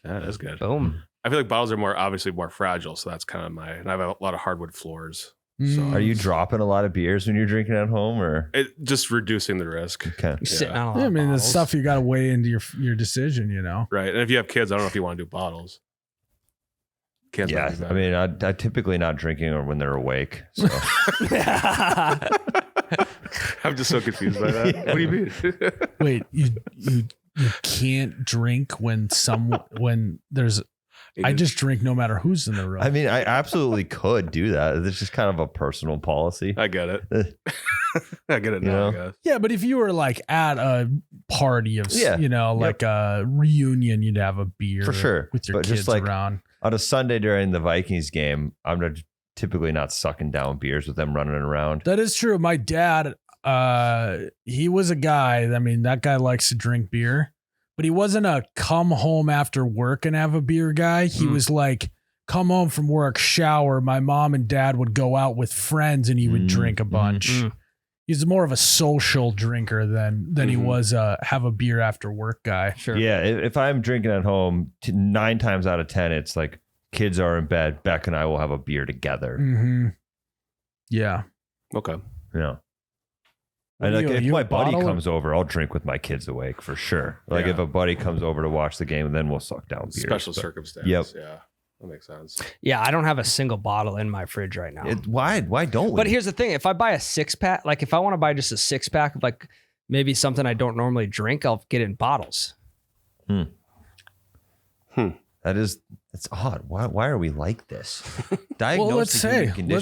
Yeah, that's good. Boom. I feel like bottles are obviously more fragile. So that's kind of and I have a lot of hardwood floors. So Are you dropping a lot of beers when you're drinking at home, or just reducing the risk? Okay. You're sitting on a lot Yeah, I of mean, the bottles. stuff you got to weigh into your decision, you know? Right. And if you have kids, I don't know if you want to do bottles. Cans might Yeah, be better. I mean, I typically not drinking or when they're awake. So I'm just so confused by that. What do you mean? Wait, you can't drink when there's. I just drink no matter who's in the room. I mean, I absolutely could do that. It's just kind of a personal policy. I get it. I get it now, I guess. Yeah, but if you were like at a party of, Yeah. like a reunion, you'd have a beer For sure. with your But kids just like around. On a Sunday during the Vikings game, I'm typically not sucking down beers with them running around. That is true. My dad, he was a guy. I mean, that guy likes to drink beer, but he wasn't a come home after work and have a beer guy. He was like, come home from work, shower. My mom and dad would go out with friends and he would drink a bunch. He's more of a social drinker than he was have a beer after work guy. Sure. Yeah, if I'm drinking at home, 9 times out of 10, it's like kids are in bed. Beck and I will have a beer together. Mm-hmm. Yeah. Okay. Yeah. What And are like you, if you my a buddy bottle? comes over, I'll drink with my kids awake for sure. Like Yeah. if a buddy comes over to watch the game, then we'll suck down beers. Special But circumstance. Yep. Yeah. That makes sense. Yeah, I don't have a single bottle in my fridge right now. Why don't we? But here's the thing. If I buy a 6-pack, like if I want to buy just a 6-pack of like maybe something I don't normally drink, I'll get it in bottles. That's odd. Why are we like this? Well, let's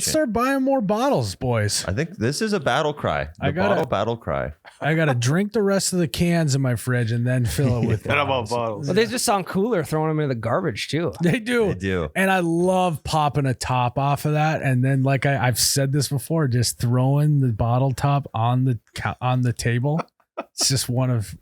start buying more bottles, boys. I think this is a battle cry. I gotta- Battle cry. I got to drink the rest of the cans in my fridge and then fill it with What about bottles. bottles? But they just sound cooler throwing them into the garbage too. They do. They do. And I love popping a top off of that. And then, like I've said this before, just throwing the bottle top on the table. It's just one of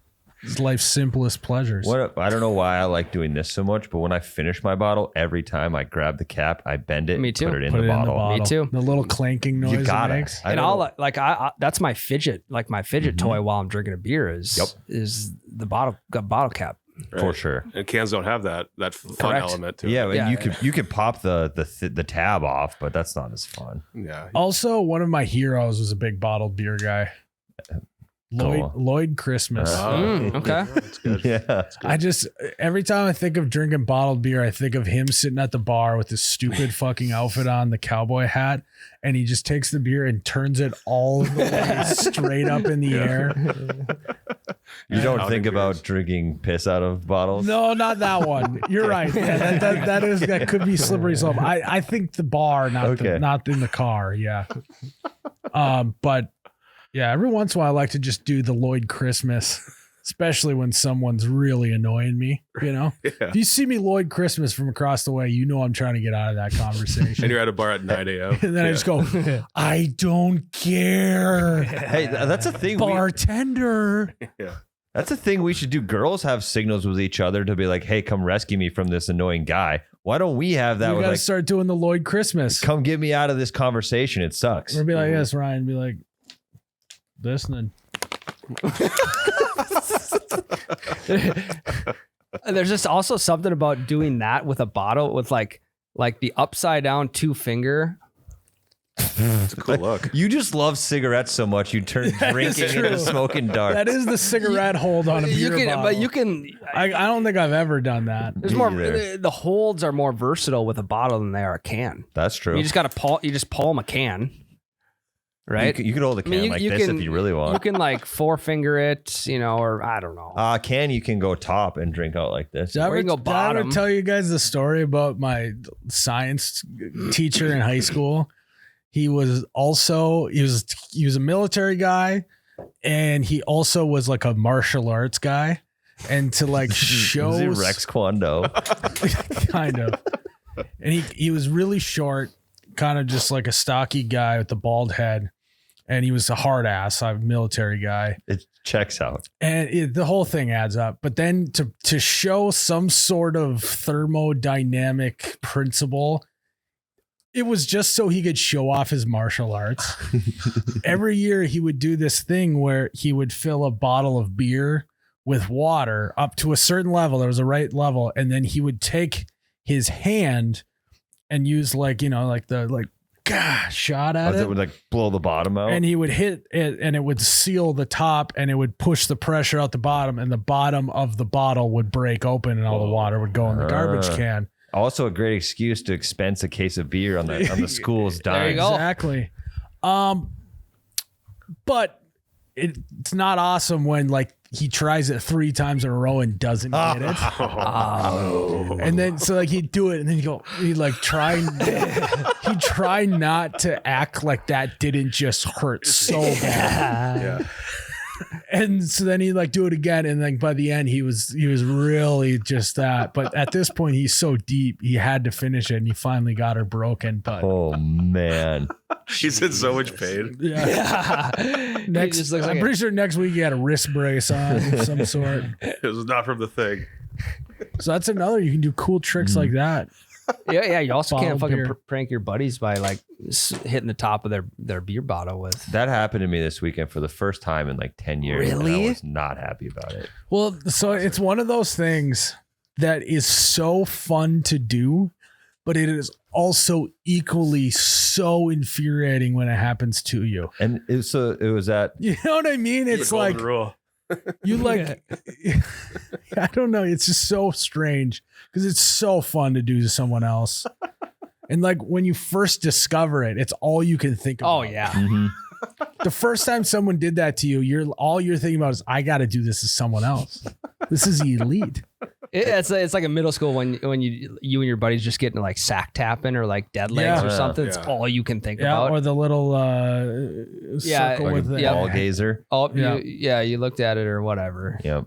It's life's simplest pleasures. I don't know why I like doing this so much, but when I finish my bottle, every time I grab the cap, I bend it, Me too. put it in the bottle. Me too. The little clanking noise You got it it. makes. And I that's my fidget, my fidget toy while I'm drinking a beer is the bottle cap. Right. For sure. And cans don't have that fun Correct. element to Yeah, it. but you could pop the tab off, but that's not as fun. Yeah. Also, one of my heroes was a big bottled beer guy. Lloyd Christmas. Okay. That's good. Yeah. I just every time I think of drinking bottled beer, I think of him sitting at the bar with his stupid fucking outfit on, the cowboy hat, and he just takes the beer and turns it all the way straight up in the air. You don't Pounding think about beers. drinking piss out of bottles? No, not that one. You're right. Yeah, that could be slippery slope. I think the bar, not in the car. Yeah. But yeah, every once in a while I like to just do the Lloyd Christmas, especially when someone's really annoying me. You know, if you see me Lloyd Christmas from across the way, you know I'm trying to get out of that conversation. And you're at a bar at 9 a.m. And then I just go, I don't care. Hey, that's a thing. Bartender. Yeah. That's a thing we should do. Girls have signals with each other to be like, hey, come rescue me from this annoying guy. Why don't we have that? We with gotta like, start doing the Lloyd Christmas. come get me out of this conversation. It sucks. We'll be like, yes, Ryan. Be like, listening. There's just also something about doing that with a bottle with like the upside down 2-finger. It's a cool look. You just love cigarettes so much you turn drinking into smoking dark. That is the cigarette hold on a beer bottle. But you can. I don't think I've ever done that. There's Me more. either. The holds are more versatile with a bottle than they are a can. That's true. You just got to You just palm a can, right? You could hold a can like this if you really want. You can like 4-finger it, or I don't know. Can you can go top and drink out like this. Did I Or you ever, can go did I ever bottom. tell you guys the story about my science teacher in high school? He was a military guy, and he also was like a martial arts guy. And to like show Is he Rex Kwando? kind of. And he was really short, kind of just like a stocky guy with the bald head. And he was a hard ass, a military guy. It checks out. And the whole thing adds up. But then to show some sort of thermodynamic principle, it was just so he could show off his martial arts. Every year he would do this thing where he would fill a bottle of beer with water up to a certain level. There was a right level. And then he would take his hand and use shot at It would like blow the bottom out. and he would hit it and it would seal the top and it would push the pressure out the bottom and the bottom of the bottle would break open and all the water would go in the garbage can. Also a great excuse to expense a case of beer on the school's dime. There you go. Exactly. But it's not awesome when like he tries it 3 times in a row and doesn't get it. And then so like he'd do it and then he'd try not to act like that didn't just hurt so bad. Yeah. And so then he'd like do it again. And like by the end he was really just that. But at this point he's so deep, he had to finish it and he finally got her broken. But Oh man. He's in so much pain. yeah. It just looks I'm like pretty sure next week he had a wrist brace on of some sort. It was not from the thing. So that's another, you can do cool tricks like that. Yeah. You also can't Bottled fucking beer. prank your buddies by like hitting the top of their beer bottle with. That happened to me this weekend for the first time in like 10 years. And Really? I was not happy about it. Well, so it's one of those things that is so fun to do, but it is also equally so infuriating when it happens to you. And it was at You know what I mean? It's The golden like rule. you like I don't know, it's just so strange because it's so fun to do to someone else. And like when you first discover it, it's all you can think about. Oh yeah. Mhm. The first time someone did that to you, all you're thinking about is I got to do this to someone else. This is elite. It's like a middle school when you and your buddies just getting like sack tapping or like dead legs Yeah. or something. It's Yeah. all you can think Yeah, about. or the little Yeah, circle like with a the ball gazer. Oh Yeah. you looked at it or whatever. Yep.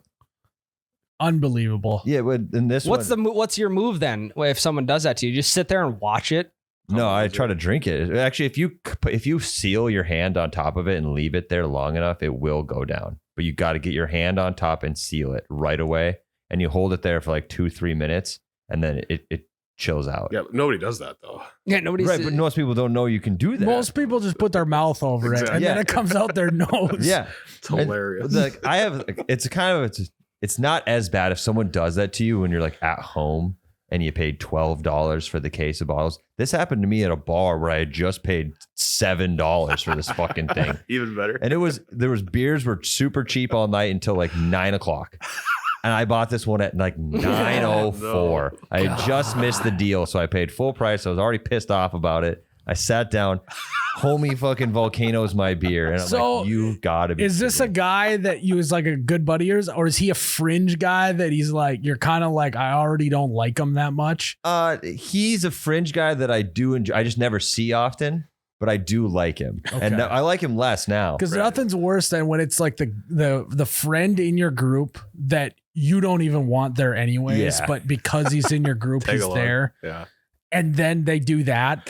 Unbelievable. Yeah, but in this What's your move then? If someone does that to you, just sit there and watch it. No, I try to drink it. Actually, if you seal your hand on top of it and leave it there long enough, it will go down. but you got to get your hand on top and seal it right away. And you hold it there for like 2-3 minutes, and then it chills out. Yeah, nobody does that though. Yeah, nobody's Right, but most people don't know you can do that. Most people just put their mouth over it, and then it comes out their nose. Yeah, It's hilarious. Like I have, it's not as bad if someone does that to you when you're like at home and you paid $12 for the case of bottles. This happened to me at a bar where I had just paid $7 for this fucking thing. Even better. And there was beers were super cheap all night until like 9 o'clock. And I bought this one at like 9:04. I had just missed the deal, so I paid full price. I was already pissed off about it. I sat down. Homie fucking Volcano's my beer. And I'm like, you've got to be. Is this a guy that you was like a good buddy of yours, or is he a fringe guy that he's like, you're kind of like, I already don't like him that much? He's a fringe guy that I do enjoy. I just never see often, but I do like him. Okay. And I like him less now. Because nothing's worse than when it's like the friend in your group that you don't even want there anyways, but because he's in your group, he's there. Yeah. And then they do that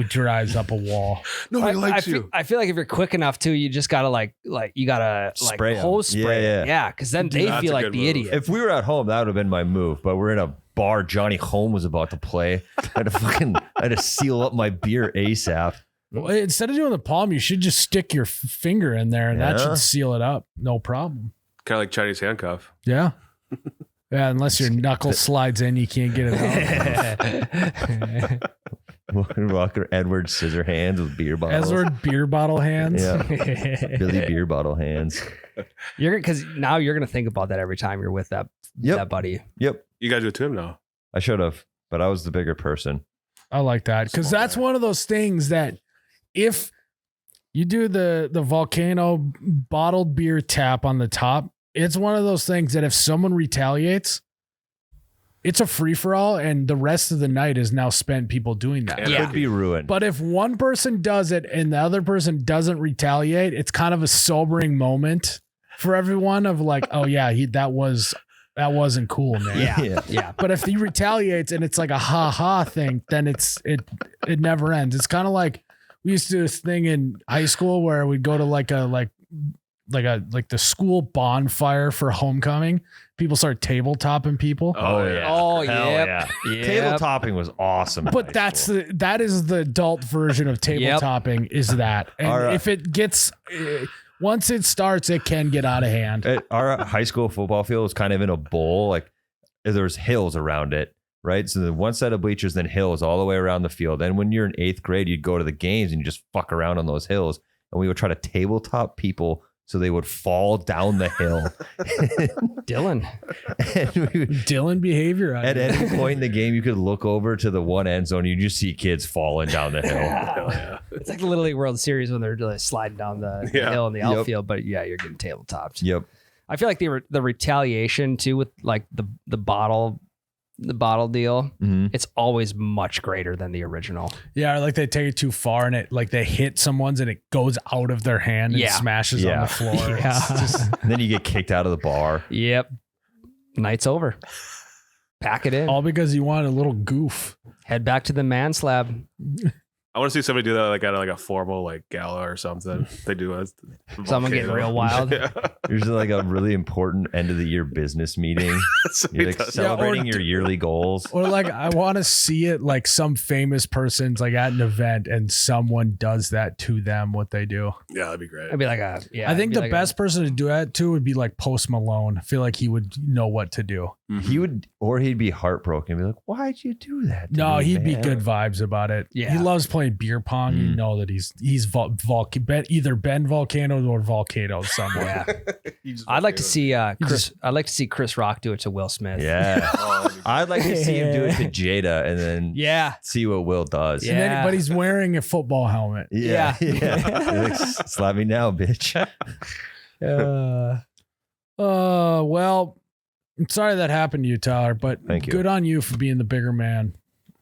drives up a wall. Nobody likes you. I feel like if you're quick enough too, you just gotta you gotta Spray 'em. hose spray. Yeah, because then they That's feel a like good the move. idiot. If we were at home, that would have been my move. But we're in a bar. Johnny Holm was about to play. I had to seal up my beer ASAP. Well, instead of doing the palm, you should just stick your finger in there, and that should seal it up. No problem. Kind of like Chinese handcuff. Yeah. Yeah, unless your knuckle slides in, you can't get it out. Walker Edward scissor hands with beer bottles. Edward beer bottle hands. Yeah. Billy beer bottle hands. Because now you're gonna think about that every time you're with that buddy. Yep. You gotta do it to him now. I should have, but I was the bigger person. I like that because that's one of those things that if you do the Volcano bottled beer tap on the top, it's one of those things that if someone retaliates, it's a free for all, and the rest of the night is now spent people doing that. It could be ruined. But if one person does it and the other person doesn't retaliate, it's kind of a sobering moment for everyone of like, oh yeah, that wasn't cool, man. Yeah. But if he retaliates and it's like a ha thing, then it never ends. It's kind of like we used to do this thing in high school where we'd go to like the school bonfire for homecoming. People start tabletopping people. Oh yeah. Oh Hell yeah. Tabletopping was awesome. But that is the adult version of tabletopping is that. And if it gets once it starts, it can get out of hand. Our high school football field was kind of in a bowl. Like there was hills around it, right? So the one set of bleachers, then hills all the way around the field. And when you're in 8th grade, you'd go to the games and you just fuck around on those hills. And we would try to tabletop people so they would fall down the hill. Dylan behavior. At any point in the game, you could look over to the one end zone. You just see kids falling down the hill. Yeah. It's like the Little League World Series when they're like sliding down the hill in the outfield, but yeah, you're getting tabletopped. Yep. I feel like the retaliation too with like the bottle deal, it's always much greater than the original. Yeah, or like they take it too far and it like they hit someone's and it goes out of their hand and smashes on the floor. And then you get kicked out of the bar. Yep. Night's over. Pack it in. All because you want a little goof. Head back to the man slab. I want to see somebody do that like at like a formal like gala or something. They do it. Someone getting real wild. Usually like a really important end of the year business meeting. You're like celebrating your yearly goals. Or like I want to see it like some famous person's like at an event and someone does that to them, what they do. Yeah, that'd be great. It'd be like I think the best person to do that to would be like Post Malone. I feel like he would know what to do. He'd be heartbroken and be like, why'd you do that? No, he'd be good vibes about it. Yeah. He loves playing beer pong. You know that he's either Ben Volcano or Volcano somewhere. I'd like to see Chris. I'd like to see Chris Rock do it to Will Smith. Yeah. I'd like to see him do it to Jada and then see what Will does. And then, but he's wearing a football helmet. Yeah. Like, slap me now, bitch. Well, I'm sorry that happened to you, Tyler, but Thank you. Good on you for being the bigger man.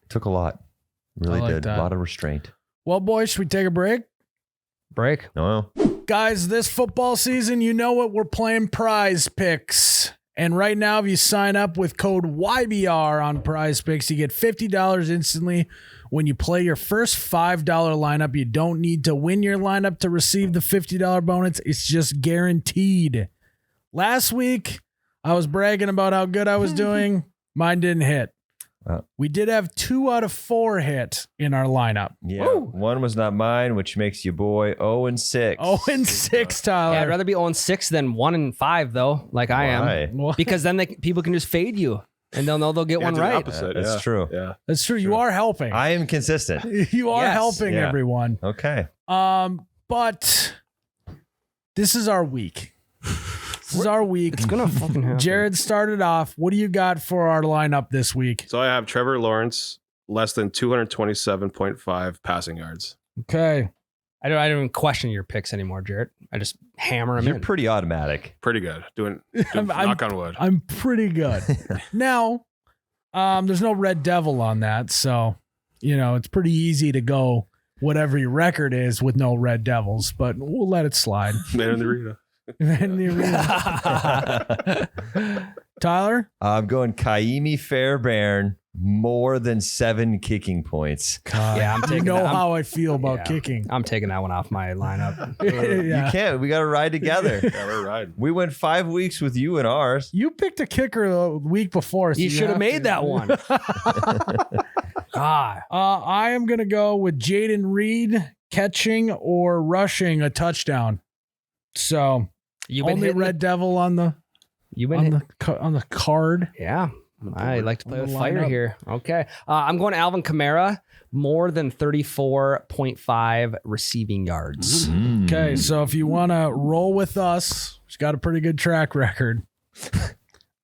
Took a lot. Really like did. that. A lot of restraint. Well, boys, should we take a break? No. Guys, this football season, you know what? We're playing PrizePicks. And right now, if you sign up with code YBR on PrizePicks, you get $50 instantly when you play your first $5 lineup. You don't need to win your lineup to receive the $50 bonus. It's just guaranteed. Last week, I was bragging about how good I was doing. Mine didn't hit. We did have 2 out of 4 hit in our lineup. Yeah. Woo. One was not mine, which makes you boy 0-6. 0-6, Tyler. Yeah, I'd rather be 0-6 than 1-5 though, like I am, Why? because then people can just fade you, and they'll know they'll get one it's the right. opposite, That's true. Yeah. That's true. You are helping. I am consistent. You are Yes. helping Yeah. everyone. Okay. But this is our week. This is our week. It's gonna fucking happen. Jared started off. What do you got for our lineup this week? So I have Trevor Lawrence less than 227.5 passing yards. Okay. I don't even question your picks anymore, Jared. I just hammer them You're in. pretty automatic. Pretty good. Doing I'm- knock on wood. I'm pretty good. Now, there's no Red Devil on that, so it's pretty easy to go whatever your record is with no Red Devils, but we'll let it slide. Man in the arena. In the arena. Tyler? I'm going Kaimi Fairbairn more than 7 kicking points. Yeah, I'm You taking know that. how I feel about Yeah. kicking. I'm taking that one off my lineup. Yeah. You can't. We got to ride together. Yeah, we're riding. We went 5 weeks with you and ours. You picked a kicker the week before. So You should have have made to. that one. God. I am going to go with Jaden Reed catching or rushing a touchdown. So You've been only hitting Red Devil on the You've been on the card. Yeah. I like to play on with the fire lineup. here. Okay. I'm going Alvin Kamara, more than 34.5 receiving yards. Okay, so if you want to roll with us, he's got a pretty good track record.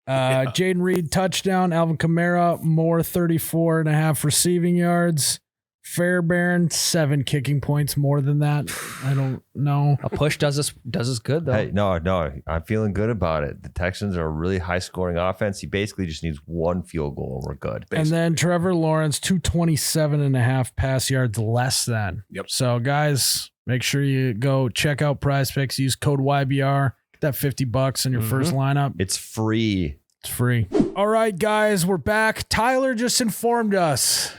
Jaden Reed touchdown, Alvin Kamara more 34.5 receiving yards. Fairbairn 7 kicking points more than that. I don't know. A push does us good though. Hey, no, I'm feeling good about it. The Texans are a really high scoring offense. He basically just needs 1 field goal and we're good. And then Trevor Lawrence 227.5 pass yards less than. Yep. So guys, make sure you go check out PrizePicks. Use code YBR. Get that $50 in your first lineup. It's free. It's free. All right, guys, we're back. Tyler just informed us.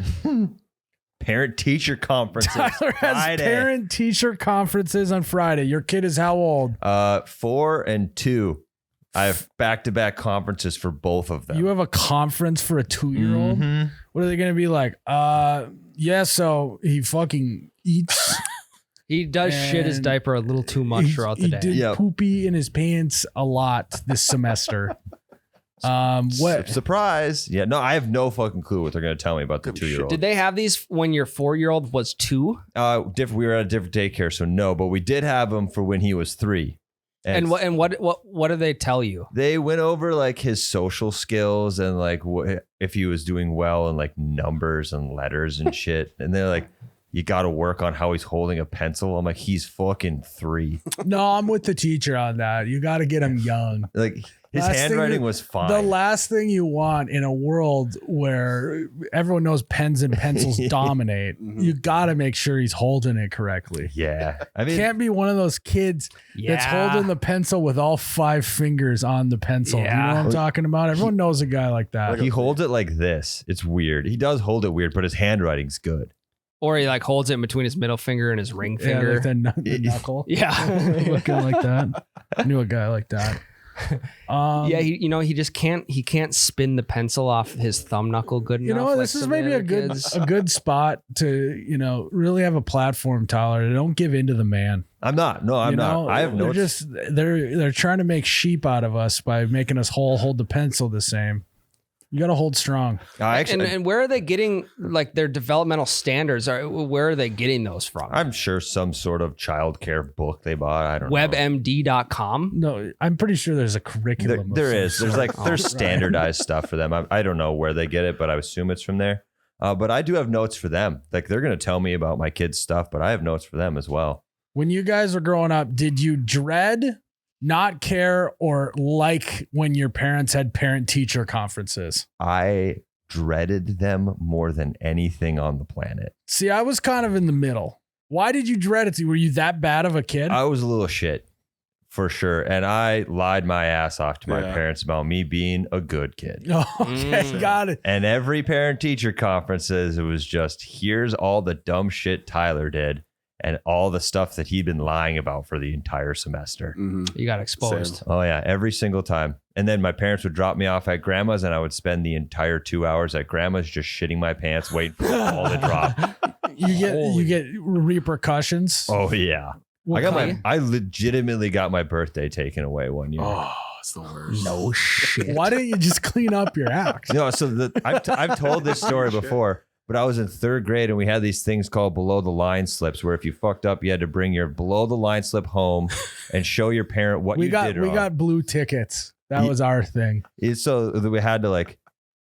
Parent teacher conferences. Tyler has Friday. parent teacher conferences on Friday. Your kid is how old? 4 and 2. I have back-to-back conferences for both of them. You have a conference for a 2-year-old? Mhm. What are they going to be like? Yeah, so he fucking eats. He does shit his And diaper a little too much throughout the He day. did Yep. poopy in his pants a lot this semester. What? Surprise. Yeah, no, I have no fucking clue what they're going to tell me about the 2-year-old. Did they have these when your 4-year-old was 2? We were at a different daycare, so no, but we did have him for when he was 3. And what do they tell you? They went over like his social skills and like if he was doing well in like numbers and letters and shit. And they're like, you got to work on how he's holding a pencil. I'm like, he's fucking 3. No, I'm with the teacher on that. You got to get him young. Like his Last thing handwriting that- was fine. The last thing you want in a world where everyone knows pens and pencils dominate, you got to make sure he's holding it correctly. Yeah. I mean, Can't be one of those kids that's holding the pencil with all 5 fingers on the pencil. You know Yeah. what I'm talking about? Everyone knows a guy like that. he holds it like this. It's weird. He does hold it weird, but his handwriting's good. Or he like holds it in between his middle finger and his ring Yeah, finger. like the knuckle. Yeah. Looking like that. I knew a guy like that. Yeah, he just can't spin the pencil off his thumb knuckle good enough. You know what? like This is some of maybe the a good kids. a good spot to really have a platform, Tyler. Don't give in to the man. I'm not. No, I'm not. I have no. They're trying to make sheep out of us by making us hold the pencil the same. You got to hold strong. I actually, and where are they getting like their developmental standards? Where are they getting those from? I'm sure some sort of childcare book they bought. I don't know. WebMD.com. No, I'm pretty sure there's a curriculum. There of some is. There's sort. like there's standardized stuff for them. I don't know where they get it, but I assume it's from there. But I do have notes for them. Like they're going to tell me about my kids' stuff, but I have notes for them as well. When you guys were growing up, did you dread, not care, or like when your parents had parent-teacher conferences? I dreaded them more than anything on the planet. See, I was kind of in the middle. Why did you dread it? Were you that bad of a kid? I was a little shit for sure. And I lied my ass off to my parents about me being a good kid. Okay, got it. And every parent teacher conferences, it was just, here's all the dumb shit Tyler did. and all the stuff that he'd been lying about for the entire semester. You got exposed. Oh yeah, every single time. And then my parents would drop me off at grandma's, and I would spend the entire 2 hours at grandma's just shitting my pants, waiting for the ball to drop. You get repercussions. Oh yeah. I legitimately got my birthday taken away one year. Oh, it's the worst. No shit. Why didn't you just clean up your act? No, so I've told this story before, but I was in 3rd grade and we had these things called below the line slips, where if you fucked up, you had to bring your below the line slip home and show your parent what you did wrong. We got blue tickets. That was our thing. So that we had to like,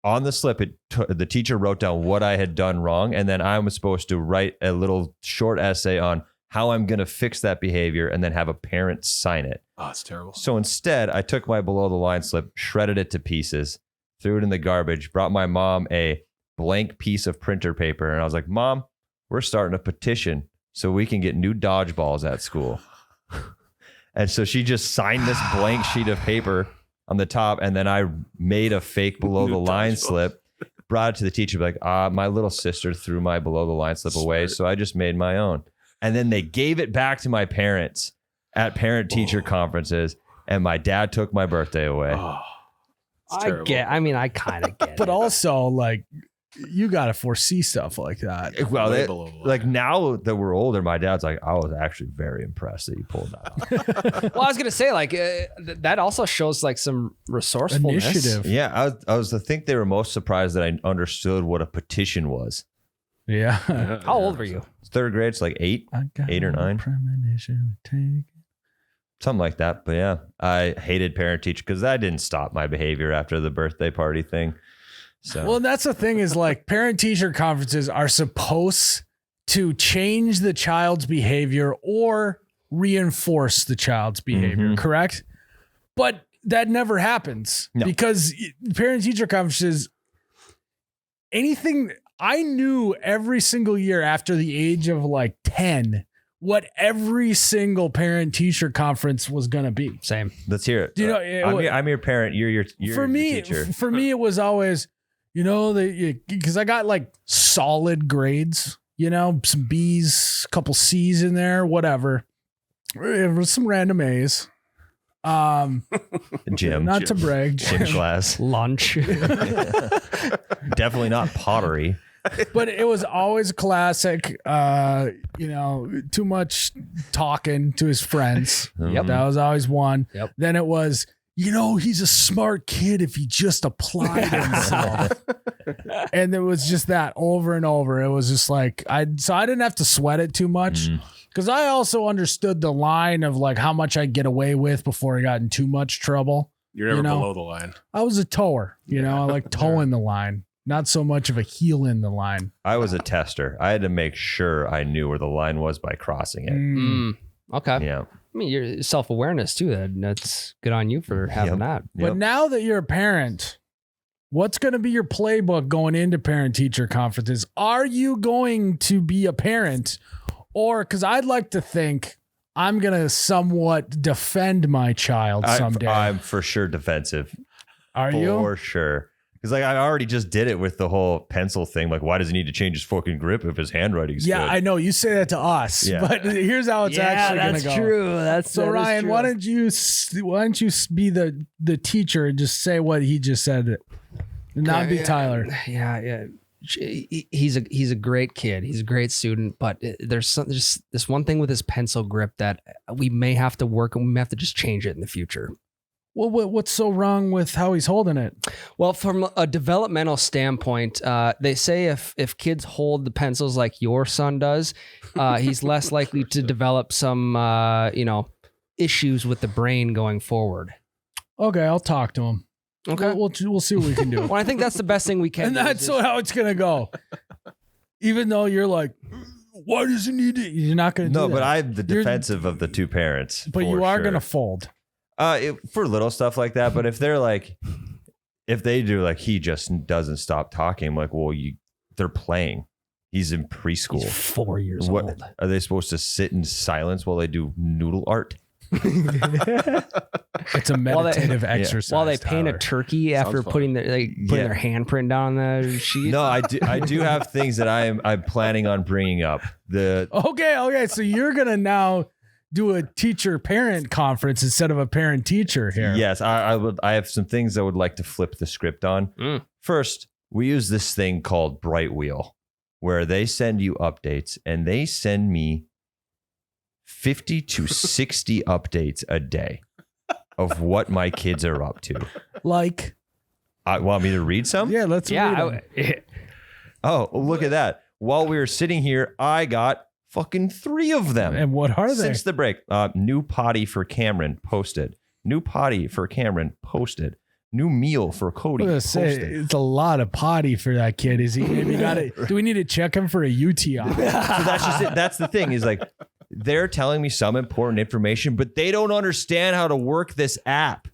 on the slip, the teacher wrote down what I had done wrong, and then I was supposed to write a little short essay on how I'm going to fix that behavior and then have a parent sign it. Oh, it's terrible. So instead, I took my below the line slip, shredded it to pieces, threw it in the garbage, brought my mom a blank piece of printer paper, and I was like, Mom, we're starting a petition so we can get new dodgeballs at school. And so she just signed this blank sheet of paper on the top, and then I made a fake below the line slip, brought it to the teacher, like, my little sister threw my below the line slip away, so I just made my own. And then they gave it back to my parents at parent-teacher conferences, and my dad took my birthday away. Oh, it's terrible. I kind of get it. But also, like, you got to foresee stuff like that. Well, Way below the line. like now that we're older, my dad's like, I was actually very impressed that you pulled that off. Well, I was gonna say, like, that also shows like some resourcefulness. Initiative. Yeah, I think they were most surprised that I understood what a petition was. Yeah. Yeah, How old were you? 3rd grade, it's like 8 or 9. Something like that. But yeah, I hated parent teacher because that didn't stop my behavior after the birthday party thing. So Well, that's the thing is, like, parent teacher conferences are supposed to change the child's behavior or reinforce the child's behavior, correct? But that never happens because parent teacher conferences, anything, I knew every single year after the age of like 10 what every single parent teacher conference was going to be. Same. let's hear it. You know, I'm your parent. You're for me, the teacher. For me, it was always, you know, because I got like solid grades, you know, some B's, a couple C's in there, whatever. It was some random A's. Gym. Not to brag. Gym class. Lunch. Definitely not pottery. But it was always classic, you know, too much talking to his friends. Yep. That was always one. Yep. Then it was, you know, he's a smart kid if he just applied himself. And it was just that over and over. It was just like, so I didn't have to sweat it too much. Because I also understood the line of like how much I'd get away with before I got in too much trouble. You're never You know? below the line. I was a tower, you know, I like towing the line, not so much of a heel in the line. I was a tester. I had to make sure I knew where the line was by crossing it. Okay. Yeah. I mean, your self-awareness too. That's good on you for having that. But now that you're a parent, what's going to be your playbook going into parent-teacher conferences? Are you going to be a parent? Or, because I'd like to think I'm going to somewhat defend my child someday. I'm for sure defensive. Are you? For sure. Because like I already just did it with the whole pencil thing. Like, why does he need to change his fucking grip if his handwriting's good? I know you say that to us, Yeah. but here's how it's actually going to go. True. That's So Ryan, why don't you be the teacher and just say what he just said, and not be Tyler? Yeah. He's a great kid. He's a great student, but there's just this one thing with his pencil grip that we may have to work and we may have to just change it in the future. Well, what's so wrong with how he's holding it? Well, from a developmental standpoint, they say if kids hold the pencils like your son does, he's less likely to develop some issues with the brain going forward. Okay, I'll talk to him. Okay. We'll see what we can do. Well, I think that's the best thing we can And do. that's how it's going to go. Even though you're like, why does he need it? You're not going to do that. No, but I'm the defensive of the two parents. But you are going to fold. For little stuff like that. But if they're like, if they do like, he just doesn't stop talking. I'm like, well, they're playing. He's in preschool. He's 4 years What old. are they supposed to sit in silence while they do noodle art? It's a meditative exercise. While they paint a Tyler. turkey after fun. putting their handprint down the sheet. No, I do have things that I'm planning on bringing up. Okay. So you're gonna now do a teacher parent conference instead of a parent teacher here. Yes, I have some things I would like to flip the script on. First, we use this thing called Bright Wheel, where they send you updates, and they send me 50 to 60 updates a day of what my kids are up to. Like, Want me to read some? yeah, let's read them. Oh, look at that. While we were sitting here, I got fucking 3 of them. And what are they? Since the break. New potty for Cameron, posted. New potty for Cameron, posted. New meal for Cody, I was gonna say, posted. it's a lot of potty for that kid. Is he maybe do we need to check him for a UTI? So that's just it. That's the thing is like, they're telling me some important information, but they don't understand how to work this app.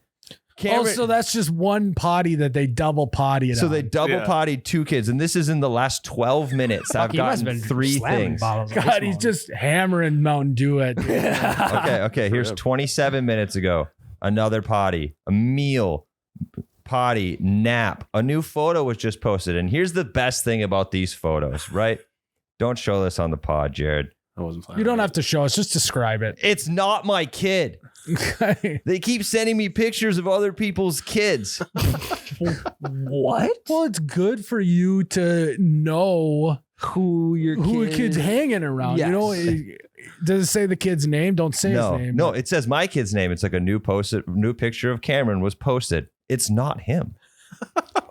Cameron, So that's just one potty that they double potty. so they double pottied 2 kids, and this is in the last 12 minutes. I've He must have gotten been 3 slamming things. bottles of God, this he's morning. just hammering Mountain Dew at. Okay. Here's 27 minutes ago. Another potty, a meal, potty, nap. A new photo was just posted. And here's the best thing about these photos, right? Don't show this on the pod, Jared. I wasn't planning. You don't on have to show us. Just describe it. It's not my kid. They keep sending me pictures of other people's kids. What? Well, it's good for you to know Who your who a kid's hanging around. You know, does it say the kid's name? Don't say his name. No, it says my kid's name. It's like a new picture of Cameron was posted. It's not him.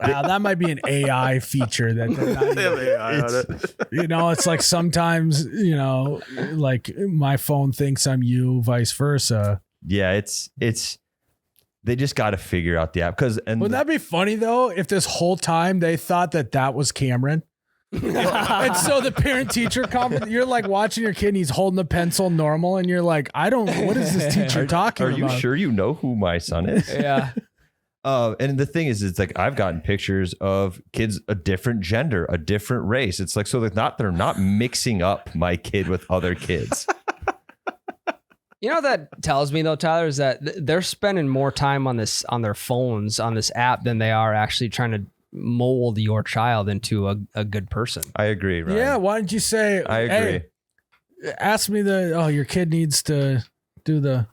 Wow, that might be an AI feature that they're not They have AI on it. you know, it's like sometimes, you know, like my phone thinks I'm you, vice versa. Yeah, it's they just got to figure out the app Wouldn't that be funny though if this whole time they thought that was Cameron? And so the parent teacher conference, you're like watching your kid and he's holding the pencil normal and you're like, what is this teacher talking Are about? you sure you know who my son is? Yeah. And the thing is, it's like I've gotten pictures of kids a different gender, a different race. It's like, so they're not mixing up my kid with other kids. You know what that tells me though, Tyler, is that they're spending more time on their phones on this app than they are actually trying to mold your child into a good person. I agree, Ryan. Yeah, why didn't you say, I agree. hey, ask me your kid needs to do the.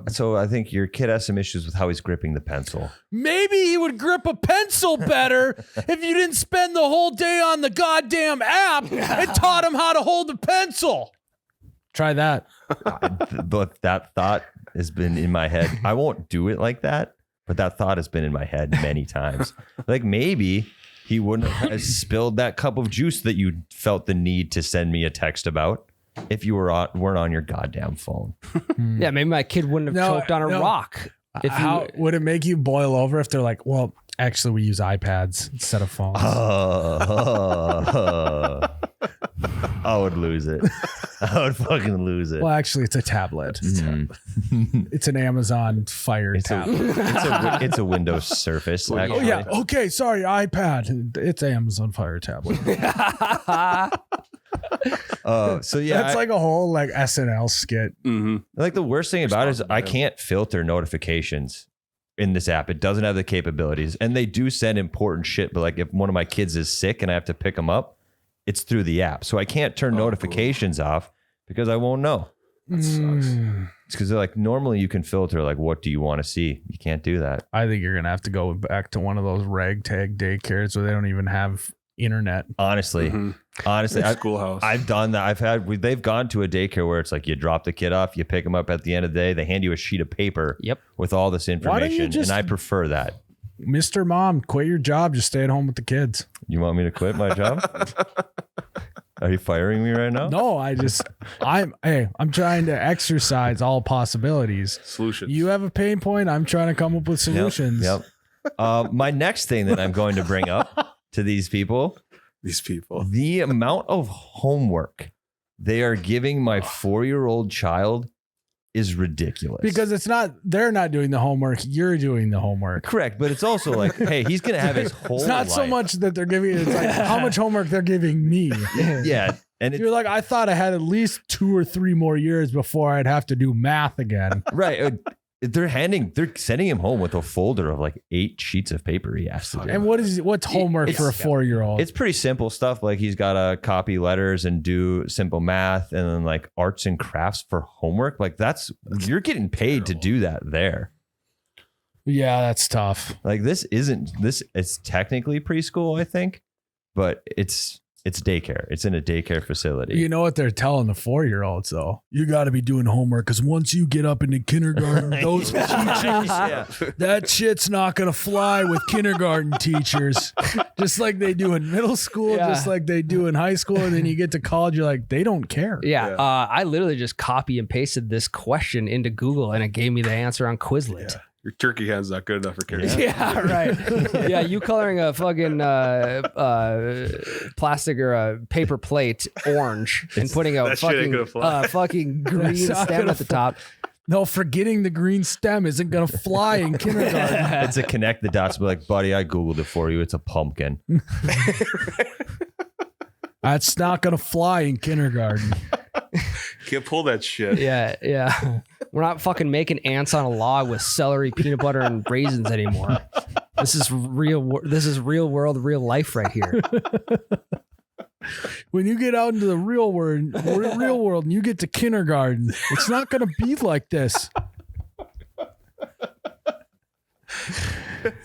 So I think your kid has some issues with how he's gripping the pencil. Maybe he would grip a pencil better if you didn't spend the whole day on the goddamn app and taught him how to hold the pencil. Try that. But that thought has been in my head. I won't do it like that, but that thought has been in my head many times. Like maybe he wouldn't have spilled that cup of juice that you felt the need to send me a text about if you weren't on your goddamn phone. Yeah, maybe my kid wouldn't have choked on a rock. How would it make you boil over if they're like, well, actually we use iPads instead of phones? I would lose it. I would fucking lose it. Well, actually it's a tablet. It's an Amazon Fire tablet. It's a Windows Surface. Oh, Actually. Oh yeah. Okay. Sorry. iPad. It's Amazon Fire tablet. So yeah, That's like a whole like SNL skit. Mm-hmm. like the worst thing about it is I can't filter notifications in this app. It doesn't have the capabilities, and they do send important shit. But like if one of my kids is sick and I have to pick them up, it's through the app, so I can't turn notifications off because I won't know. That sucks. It's because they're like, normally you can filter like, what do you want to see? You can't do that. I think you're gonna have to go back to one of those ragtag daycares where they don't even have internet. Honestly, Schoolhouse. I've done that. They've gone to a daycare where it's like you drop the kid off, you pick them up at the end of the day, they hand you a sheet of paper with all this don't you information, just- and I prefer that. Mr. Mom, quit your job. Just stay at home with the kids. You want me to quit my job? Are you firing me right now? No, I'm trying to exercise all possibilities. Solutions. You have a pain point. I'm trying to come up with solutions. Yep. My next thing that I'm going to bring up to these people, the amount of homework they are giving my 4-year-old child is ridiculous. Because they're not doing the homework. You're doing the homework. Correct. But it's also like, hey, he's going to have his whole It's not so life. much that they're giving you. It's like how much homework they're giving me. Yeah. And You're like, I thought I had at least 2 or 3 more years before I'd have to do math again. right. They're sending him home with a folder of like 8 sheets of paper he has to do. And what's homework for a 4-year-old? It's pretty simple stuff. Like he's got to copy letters and do simple math, and then like arts and crafts for homework. Like you're getting paid to do that there. Yeah, that's tough. Like it's technically preschool, I think, but it's daycare. It's in a daycare facility. You know what they're telling the 4-year-olds though? You got to be doing homework because once you get up into kindergarten, those teachers, that shit's not going to fly with kindergarten teachers. Just like they do in middle school, just like they do in high school. And then you get to college, you're like, they don't care. Yeah. I literally just copy and pasted this question into Google and it gave me the answer on Quizlet. Yeah. Your turkey hand's not good enough for kids. Yeah, right. Yeah, you coloring a fucking plastic or a paper plate orange and putting a fucking green stem at the top. No, forgetting the green stem isn't going to fly in kindergarten. It's a connect the dots. Be like, buddy, I Googled it for you. It's a pumpkin. That's not going to fly in kindergarten. Can't pull that shit. Yeah. We're not fucking making ants on a log with celery, peanut butter, and raisins anymore. This is real world, real life right here. When you get out into the real world and you get to kindergarten, it's not going to be like this.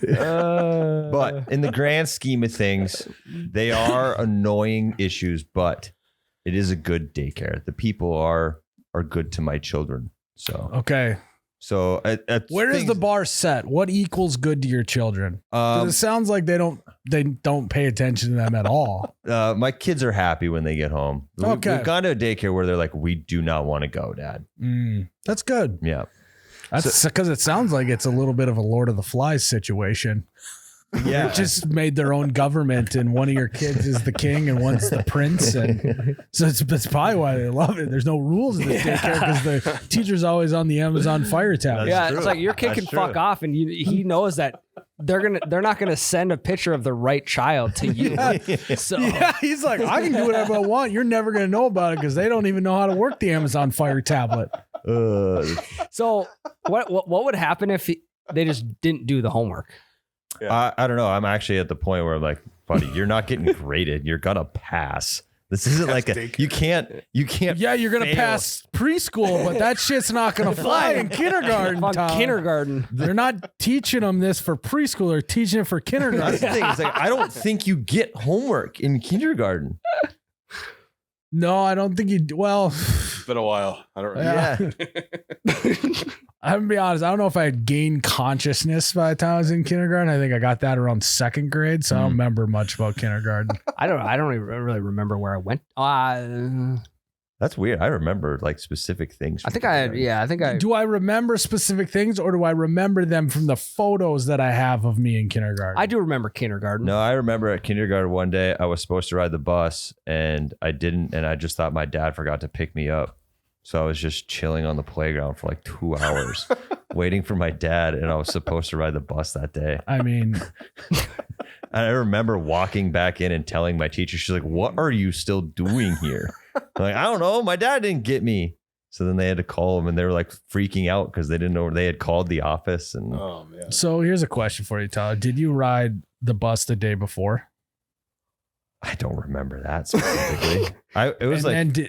But in the grand scheme of things, they are annoying issues, but it is a good daycare. The people are good to my children. So okay. So where is the bar set? What equals good to your children? It sounds like they don't pay attention to them at all. My kids are happy when they get home. Okay. We've gone to a daycare where they're like, we do not want to go, Dad. That's good. Yeah. That's because it sounds like it's a little bit of a Lord of the Flies situation. Yeah. They just made their own government and one of your kids is the king and one's the prince. And so that's probably why they love it. There's no rules in this daycare because the teacher's always on the Amazon Fire tablet. Yeah, it's like your kid can fuck off and he knows that they're not gonna send a picture of the right child to you. So yeah, he's like, I can do whatever I want. You're never gonna know about it because they don't even know how to work the Amazon Fire tablet. So what would happen if they just didn't do the homework? Yeah. I don't know. I'm actually at the point where I'm like, buddy, you're not getting graded. You're gonna pass. This isn't like you can't. Yeah, you're gonna pass preschool, but that shit's not gonna fly in kindergarten. Kindergarten. They're not teaching them this for preschool. They're teaching it for kindergarten. That's the thing. It's like I don't think you get homework in kindergarten. No, I don't think you do. Well, it's been a while. I don't remember. Yeah. I'm gonna be honest. I don't know if I had gained consciousness by the time I was in kindergarten. I think I got that around 2nd grade, so I don't remember much about kindergarten. I don't even really remember where I went. That's weird. I remember like specific things. I think I. Do I remember specific things, or do I remember them from the photos that I have of me in kindergarten? I do remember kindergarten. No, I remember at kindergarten one day I was supposed to ride the bus and I didn't, and I just thought my dad forgot to pick me up. So I was just chilling on the playground for like 2 hours waiting for my dad, and I was supposed to ride the bus that day. I mean, I remember walking back in and telling my teacher, she's like, "What are you still doing here?" I'm like, "I don't know. My dad didn't get me." So then they had to call him, and they were like freaking out because they didn't know they had called the office. And oh man. So here's a question for you, Tyler. Did you ride the bus the day before? I don't remember that specifically.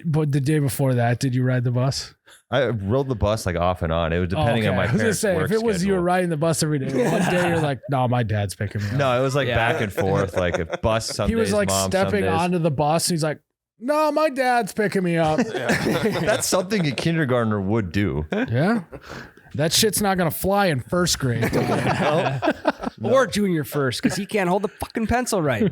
But the day before that, did you ride the bus? I rode the bus like off and on. It was depending on my parents' I was gonna say, work if it was schedule. you were riding the bus every day, one day you're like, no, my dad's picking me up. No, it was like back and forth, like a bus some he was days, like mom stepping some days. onto the bus and he's like, no, my dad's picking me up. That's something a kindergartner would do. Yeah. That shit's not going to fly in 1st grade. Or junior first, because he can't hold the fucking pencil right.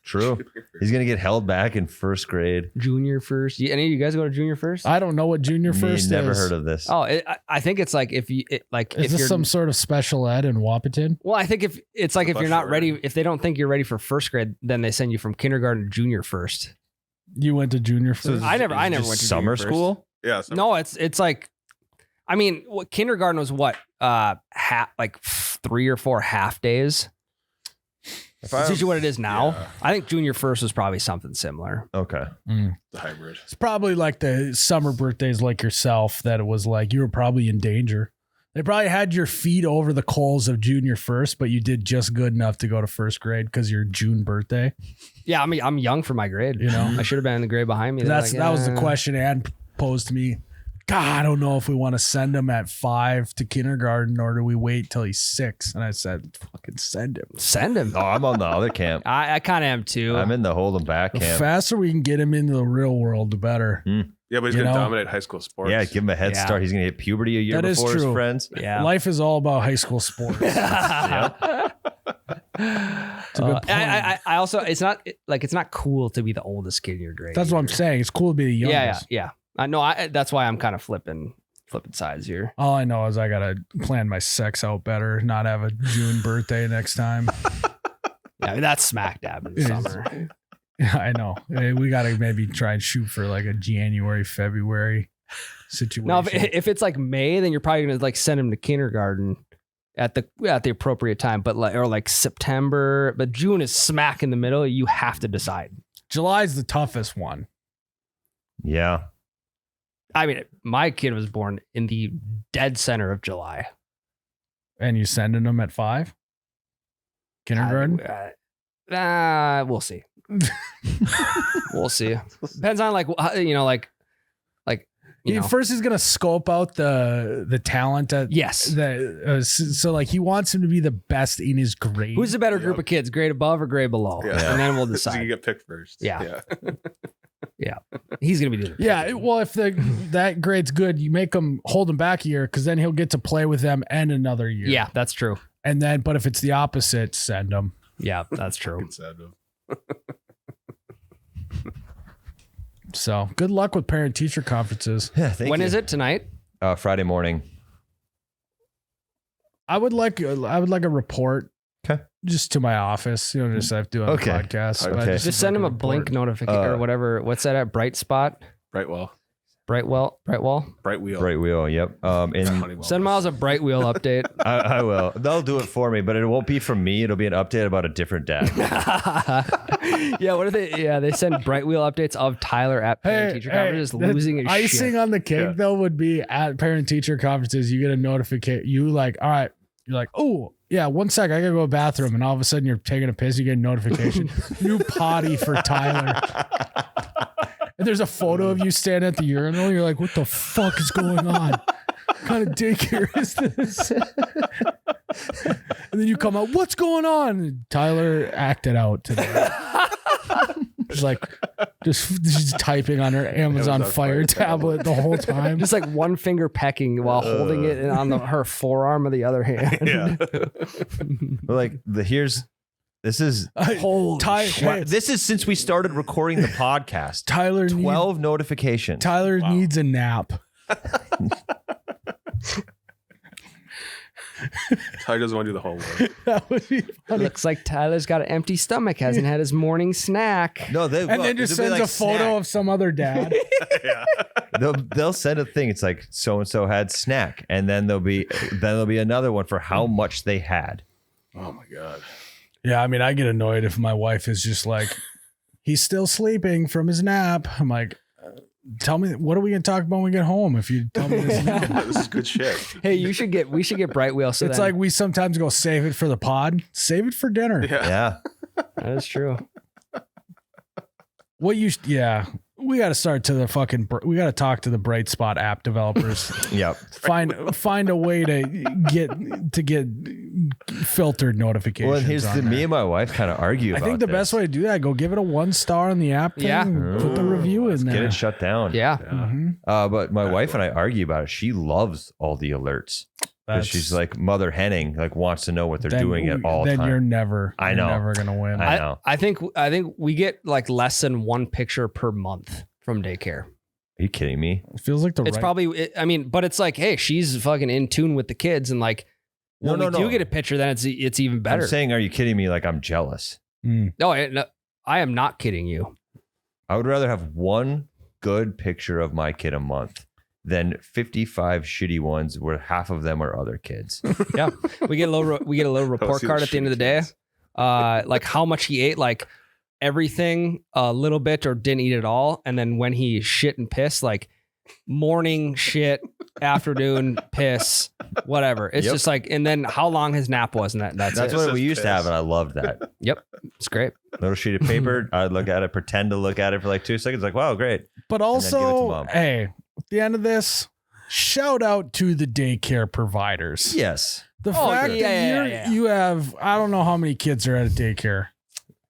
True. He's going to get held back in 1st grade. Junior first. Any of you guys go to junior first? I don't know what junior first is. Never heard of this. Oh, I think it's like if you're some sort of special ed in Wapaton? Well, I think if it's like if you're not ready, if they don't think you're ready for 1st grade, then they send you from kindergarten to junior first. You went to junior first? So I never went to summer school. Yeah. No, it's like, I mean, kindergarten was what, like 3 or 4 half days. It's usually what it is now. Yeah. I think junior first was probably something similar. Okay. The hybrid. It's probably like the summer birthdays like yourself that it was like you were probably in danger. They probably had your feet over the coals of junior first, but you did just good enough to go to first grade because your June birthday. Yeah, I mean, I'm young for my grade. You know, I should have been in the grade behind me. That was the question Ann posed to me. God, I don't know if we want to send him at 5 to kindergarten or do we wait till he's 6? And I said, fucking send him. Send him. Oh, I'm on the other camp. I kind of am too. I'm in the hold him back The camp. faster we can get him into the real world, the better. Yeah, but he's going to dominate high school sports. Yeah, give him a head start. He's going to hit puberty a year That before is his true. friends. Yeah. Life is all about high school sports. It's a good point. I also, it's not cool to be the oldest kid in your grade. That's what I'm saying. It's cool to be the youngest. Yeah. I know. That's why I'm kind of flipping sides here. All I know is I got to plan my sex out better, not have a June birthday next time. Yeah, I mean, that's smack dab in the summer. Yeah, I know. We got to maybe try and shoot for like a January, February situation. Now, if it's like May, then you're probably going to like send him to kindergarten at the appropriate time, but like September, but June is smack in the middle. You have to decide. July's the toughest one. Yeah. I mean, my kid was born in the dead center of July. And you sending them at 5? Kindergarten? We'll see. We'll see. Depends on First he's gonna scope out the talent at so like he wants him to be the best in his grade. Who's the better group of kids, grade above or grade below? Yeah. And then we'll So decide. you get picked first. Yeah. He's gonna be doing it. Yeah, well, if that grade's good, you make him hold him back a year because then he'll get to play with them and another year. Yeah, that's true. And then, but if it's the opposite, send him. Yeah, that's true. So good luck with parent teacher conferences. Yeah, when is it tonight? Friday morning. I would like a report. Okay. Just to my office, just have to do on the podcast. Okay. Just send him a blink notification or whatever. What's that at? Bright Spot? Brightwell. Bright Wheel. Bright wheel. Yep. Send Miles a Bright Wheel update. I will. They'll do it for me, but it won't be from me. It'll be an update about a different dad. Yeah. What are they? Yeah. They send Bright Wheel updates of Tyler at parent teacher conferences losing his icing shit. on the cake though would be at parent teacher conferences. You get a notification. You like, all right. You're like, oh yeah, 1 sec. I gotta go to the bathroom, and all of a sudden you're taking a piss. You get a notification. New potty for Tyler. And there's a photo of you standing at the urinal. You're like, what the fuck is going on? What kind of daycare is this? And then you come out, what's going on? And Tyler acted out today. She's like, just typing on her Amazon Fire tablet the whole time. Just like one finger pecking while holding it on her forearm of the other hand. Yeah. This is this is since we started recording the podcast. Tyler 12 notifications. Tyler needs a nap. Tyler doesn't want to do the whole work. That would be funny. Looks like Tyler's got an empty stomach, hasn't had his morning snack. No, then just sends a photo of some other dad. Yeah. They'll send a thing. It's like so and so had snack, and then there'll be another one for how much they had. Oh my god. Yeah, I mean, I get annoyed if my wife is just like, he's still sleeping from his nap. I'm like, tell me, what are we going to talk about when we get home? If you tell me this now. This is good shit. Hey, we should get Bright Wheel. So it's like we sometimes go save it for the pod, save it for dinner. Yeah. That is true. We got to start to we got to talk to the Bright Spot app developers. Yep. Find a way to get filtered notifications. Well, and me and my wife kind of argue about I think the best way to do that, go give it a 1 star on the app thing. Yeah. Put the review in there. Get it shut down. Yeah. Mm-hmm. But my wife and I argue about it. She loves all the alerts. Because she's like Mother Henning, like wants to know what they're doing at all times. Then you're never gonna win. I know. I think we get like less than one picture per month from Daycare. Are you kidding me? It feels like it's probably. I mean, but it's like, hey, she's fucking in tune with the kids, and like, when we do get a picture, then it's even better. I'm saying, are you kidding me? Like I'm jealous. No, I am not kidding you. I would rather have one good picture of my kid a month than 55 shitty ones where half of them are other kids. Yeah, we get a little report card at the end of the day. like how much he ate, like everything a little bit or didn't eat it all. And then when he shit and piss, like morning shit, afternoon piss, whatever. It's just like, and then how long his nap was, and that's it. what we used to have, and I loved that. Yep, it's great. Little sheet of paper. I'd look at it, pretend to look at it for like 2 seconds, like, wow, great. But also, hey, at the end of this, shout out to the daycare providers. Yes. The fact that you have, I don't know how many kids are at a daycare.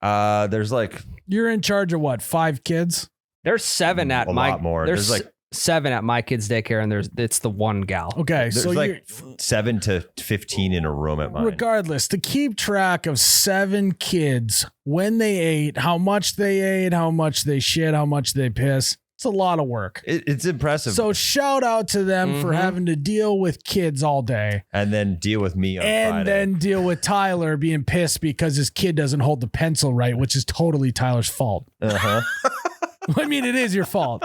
There's like, you're in charge of what, 5 kids? There's 7 at a lot more. There's like 7 at my kid's daycare, and it's the one gal. Okay, there's so like 7 to 15 in a room at mine. Regardless, to keep track of 7 kids, when they ate, how much they ate, how much they shit, how much they piss. It's a lot of work. It's impressive. So shout out to them for having to deal with kids all day. And then deal with me on Friday. And then deal with Tyler being pissed because his kid doesn't hold the pencil right, which is totally Tyler's fault. Uh-huh. I mean, it is your fault.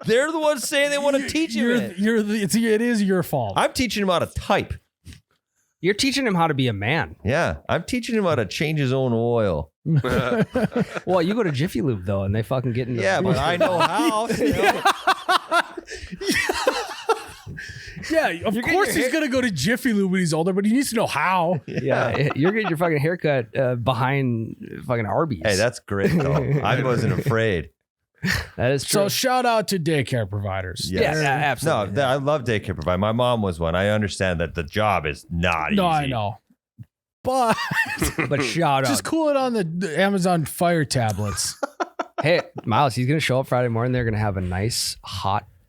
They're the ones saying they want to teach him it. It is your fault. I'm teaching him how to type. You're teaching him how to be a man. Yeah, I'm teaching him how to change his own oil. Well, you go to Jiffy Lube though, and they fucking get into but I know how. Yeah, of course he's gonna go to Jiffy Lube when he's older, but he needs to know how. Yeah, you're getting your fucking haircut behind fucking Arby's. Hey, that's great though. I wasn't afraid. That is true. So shout out to daycare providers. Yes. Yeah, absolutely. No, I love daycare provider. My mom was one. I understand that the job is not easy. No, I know. But shout out. Just cool it on the Amazon Fire tablets. Hey, Miles, he's going to show up Friday morning. They're going to have a nice,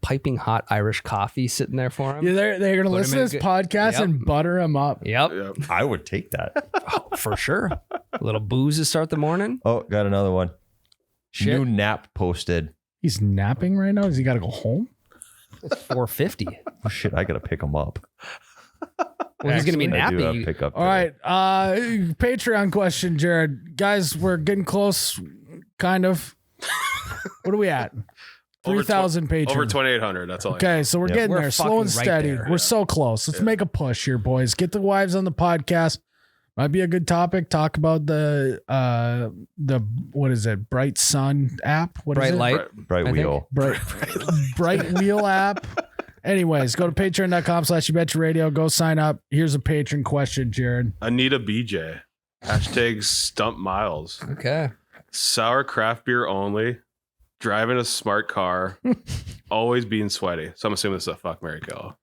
piping hot Irish coffee sitting there for him. Yeah, they're going to listen to this podcast and butter him up. Yep. I would take that. Oh, for sure. A little booze to start the morning. Oh, got another one. Shit. New nap posted. He's napping right now? Does he got to go home? It's $4.50. Oh, shit, I got to pick him up. Well, he's going to be I do have napping. pickup All right. Patreon question, Jared. Guys, we're getting close, kind of. What are we at? 3,000 patrons. Over 2,800. That's all. Okay, so we're getting We're there, slow fucking and right steady. there. We're so close. Let's make a push here, boys. Get the wives on the podcast. Might be a good topic. Talk about the what is it? Bright Sun app. What Bright is it? light. Bright wheel. Bright Wheel app. Anyways, go to patreon.com/YouBetchaRadio. Go sign up. Here's a patron question, Jared. Anita BJ. Hashtag stump Miles. Okay. Sour craft beer only. Driving a smart car. Always being sweaty. So I'm assuming this is a fuck, marry, kill.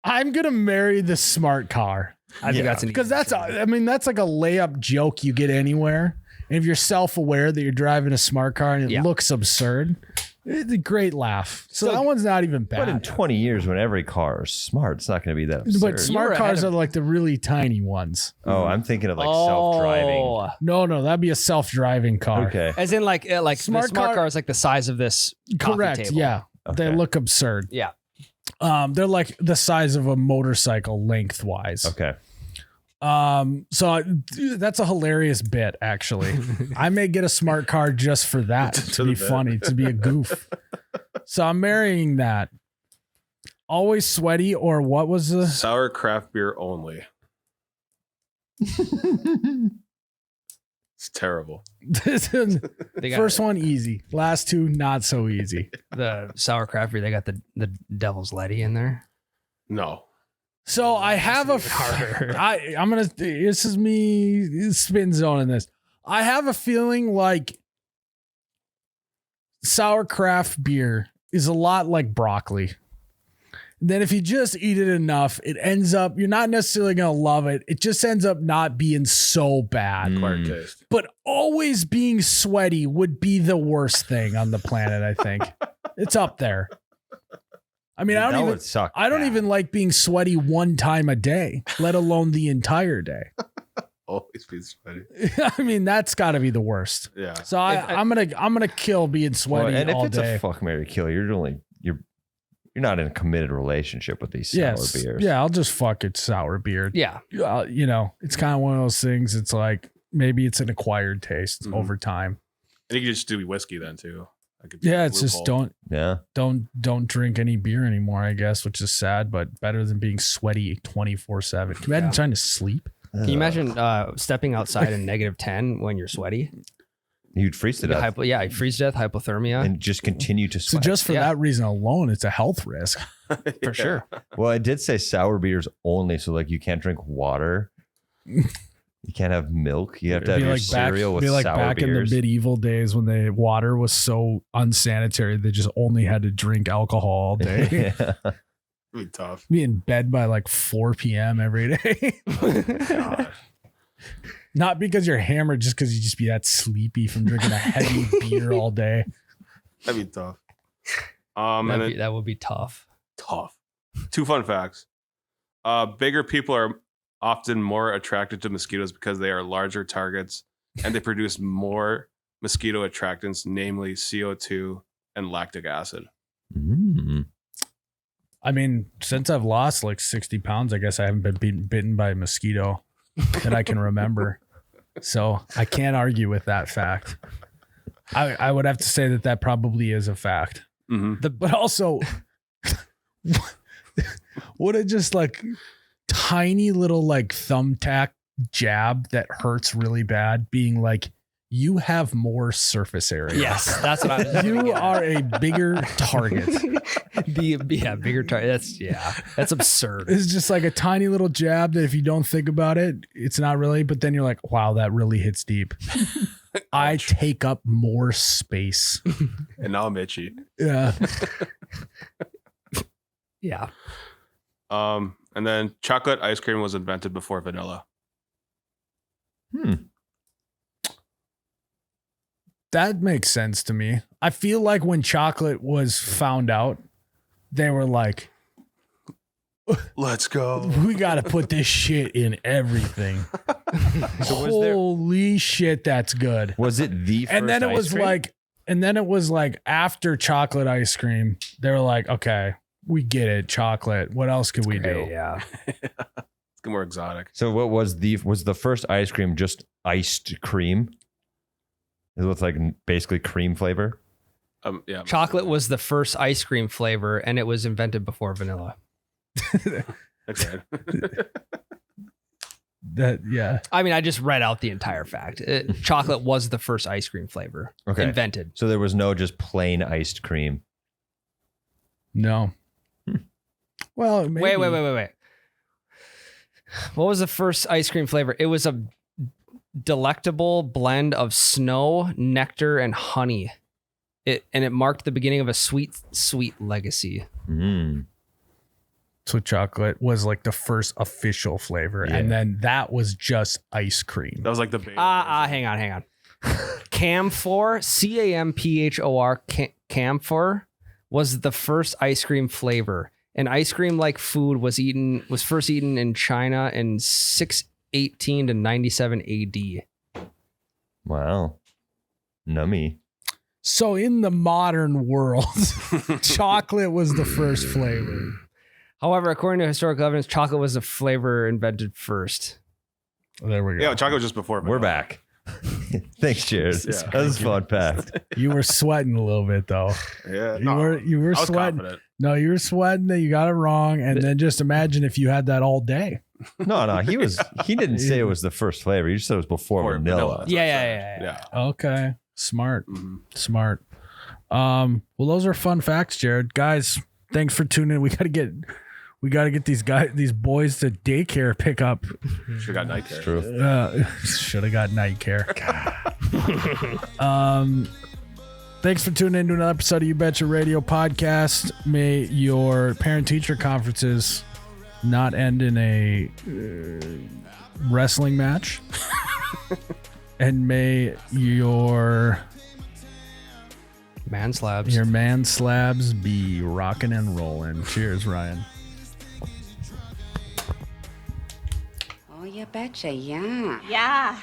I'm gonna marry the smart car. I think that's an Because that's like a layup joke you get anywhere. And if you're self-aware that you're driving a smart car and it looks absurd, it's a great laugh. So that one's not even bad. But in 20 years, when every car is smart, it's not going to be that absurd. But smart cars are like the really tiny ones. Oh, I'm thinking of like self-driving. No, that'd be a self-driving car. Okay. As in like smart car is like the size of this coffee Correct. table. Yeah. Okay. They look absurd. Yeah. They're like the size of a motorcycle lengthwise. Okay. So that's a hilarious bit, actually. I may get a smart car just for that, to be funny, to be a goof. So I'm marrying that. Always sweaty, or what was the Sour craft beer only. It's terrible. First one easy, last two not so easy. The sour craft beer, they got the Devil's Letty in there. No. So I have I'm gonna. This is me spin zoning this. I have a feeling like sour craft beer is a lot like broccoli. Then if you just eat it enough, it ends up, you're not necessarily gonna love it. It just ends up not being so bad. Acquired taste. But always being sweaty would be the worst thing on the planet. I think it's up there. I mean, I don't even like being sweaty one time a day, let alone the entire day. Always be sweaty. I mean, that's got to be the worst. Yeah. So I'm gonna kill being sweaty and if all it's day. a fuck, marry, kill, you're not in a committed relationship with these sour beers. Yeah, I'll just fuck it sour beer. Yeah. You know, it's kind of one of those things. It's like maybe it's an acquired taste over time. And you can just do whiskey then too. Yeah, it's just don't drink any beer anymore, I guess, which is sad, but better than being sweaty 24/7. Can you imagine trying to sleep? Can you imagine stepping outside in -10 when you're sweaty? You'd freeze to death You freeze to death, hypothermia. and just continue to So sweat. just for that reason alone, it's a health risk. For sure. Well, I did say sour beers only, so like you can't drink water. You can't have milk. You have to have your cereal with sour back beers. in the medieval days when the water was so unsanitary, they just only had to drink alcohol all day. Yeah. Be tough. Be in bed by like 4 p.m. every day. Not because you're hammered, just because you just be that sleepy from drinking a heavy beer all day. That'd be tough. That would be tough. Tough. 2 fun facts. Bigger people are often more attracted to mosquitoes because they are larger targets and they produce more mosquito attractants, namely CO2 and lactic acid. Mm. I mean, since I've lost like 60 pounds, I guess I haven't been bitten by a mosquito that I can remember. So I can't argue with that fact. I would have to say that probably is a fact. Mm-hmm. But also, what a just like tiny little like thumbtack jab that hurts really bad, being like, you have more surface area. Yes, that's what I was. You are a bigger target. Bigger target. That's absurd. It's just like a tiny little jab that if you don't think about it, it's not really, but then you're like, wow, that really hits deep. I take up more space. And now I'm itchy. Yeah. Yeah. And then chocolate ice cream was invented before vanilla. That makes sense to me. I feel like when chocolate was found out, they were like, Let's go. we got to put this shit in everything. So Holy shit, that's good. Was it the first And then it ice was cream? like, after chocolate ice cream, they were like, okay, we get it, chocolate. What else could we do? Yeah. It's more exotic. So what was the first ice cream just iced cream? It was like basically cream flavor. Yeah. Chocolate was the first ice cream flavor, and it was invented before vanilla. That's right. Yeah. I mean, I just read out the entire fact. Chocolate was the first ice cream flavor invented. So there was no just plain iced cream. No. Well, maybe. Wait. What was the first ice cream flavor? It was a delectable blend of snow, nectar, and honey. It marked the beginning of a sweet legacy. So chocolate was like the first official flavor, Yeah. and then that was just ice cream. That was like the beta Hang on. Camphor, Camphor, Camphor was the first ice cream flavor. And ice cream like food was first eaten in China in 618 to 97 AD. Wow. Nummy. So in the modern world, chocolate was the first flavor. However, according to historical evidence, chocolate was the flavor invented first. There we go. Yeah, chocolate was just before. We're back. Thanks, cheers. Yeah. That was fun fact. You were sweating a little bit though. Yeah. You were I was sweating. confident. No, you were sweating that you got it wrong, and then just imagine if you had that all day. No, he didn't say it was the first flavor. He just said it was before vanilla. Yeah. Okay. Smart. Mm-hmm. Smart. Well, those are fun facts, Jared. Guys, thanks for tuning in. We gotta get these boys to daycare pickup. Should have got night care. True. Should have got night care. Thanks for tuning in to another episode of You Betcha Radio podcast. May your parent-teacher conferences not end in a wrestling match. And may your Man slabs. Your man slabs be rocking and rolling. Cheers, Ryan. Oh, you betcha, yeah. Yeah.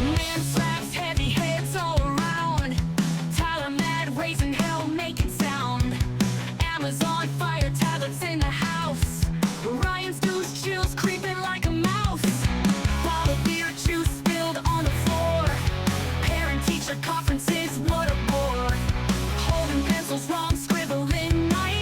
Man slaps, heavy heads all around. Tyler mad, raising hell, making sound. Amazon fire, tablets in the house. Ryan's douche chills, creeping like a mouse. Bottle beer juice spilled on the floor. Parent-teacher conferences, what a bore. Holding pencils wrong, scribbling night.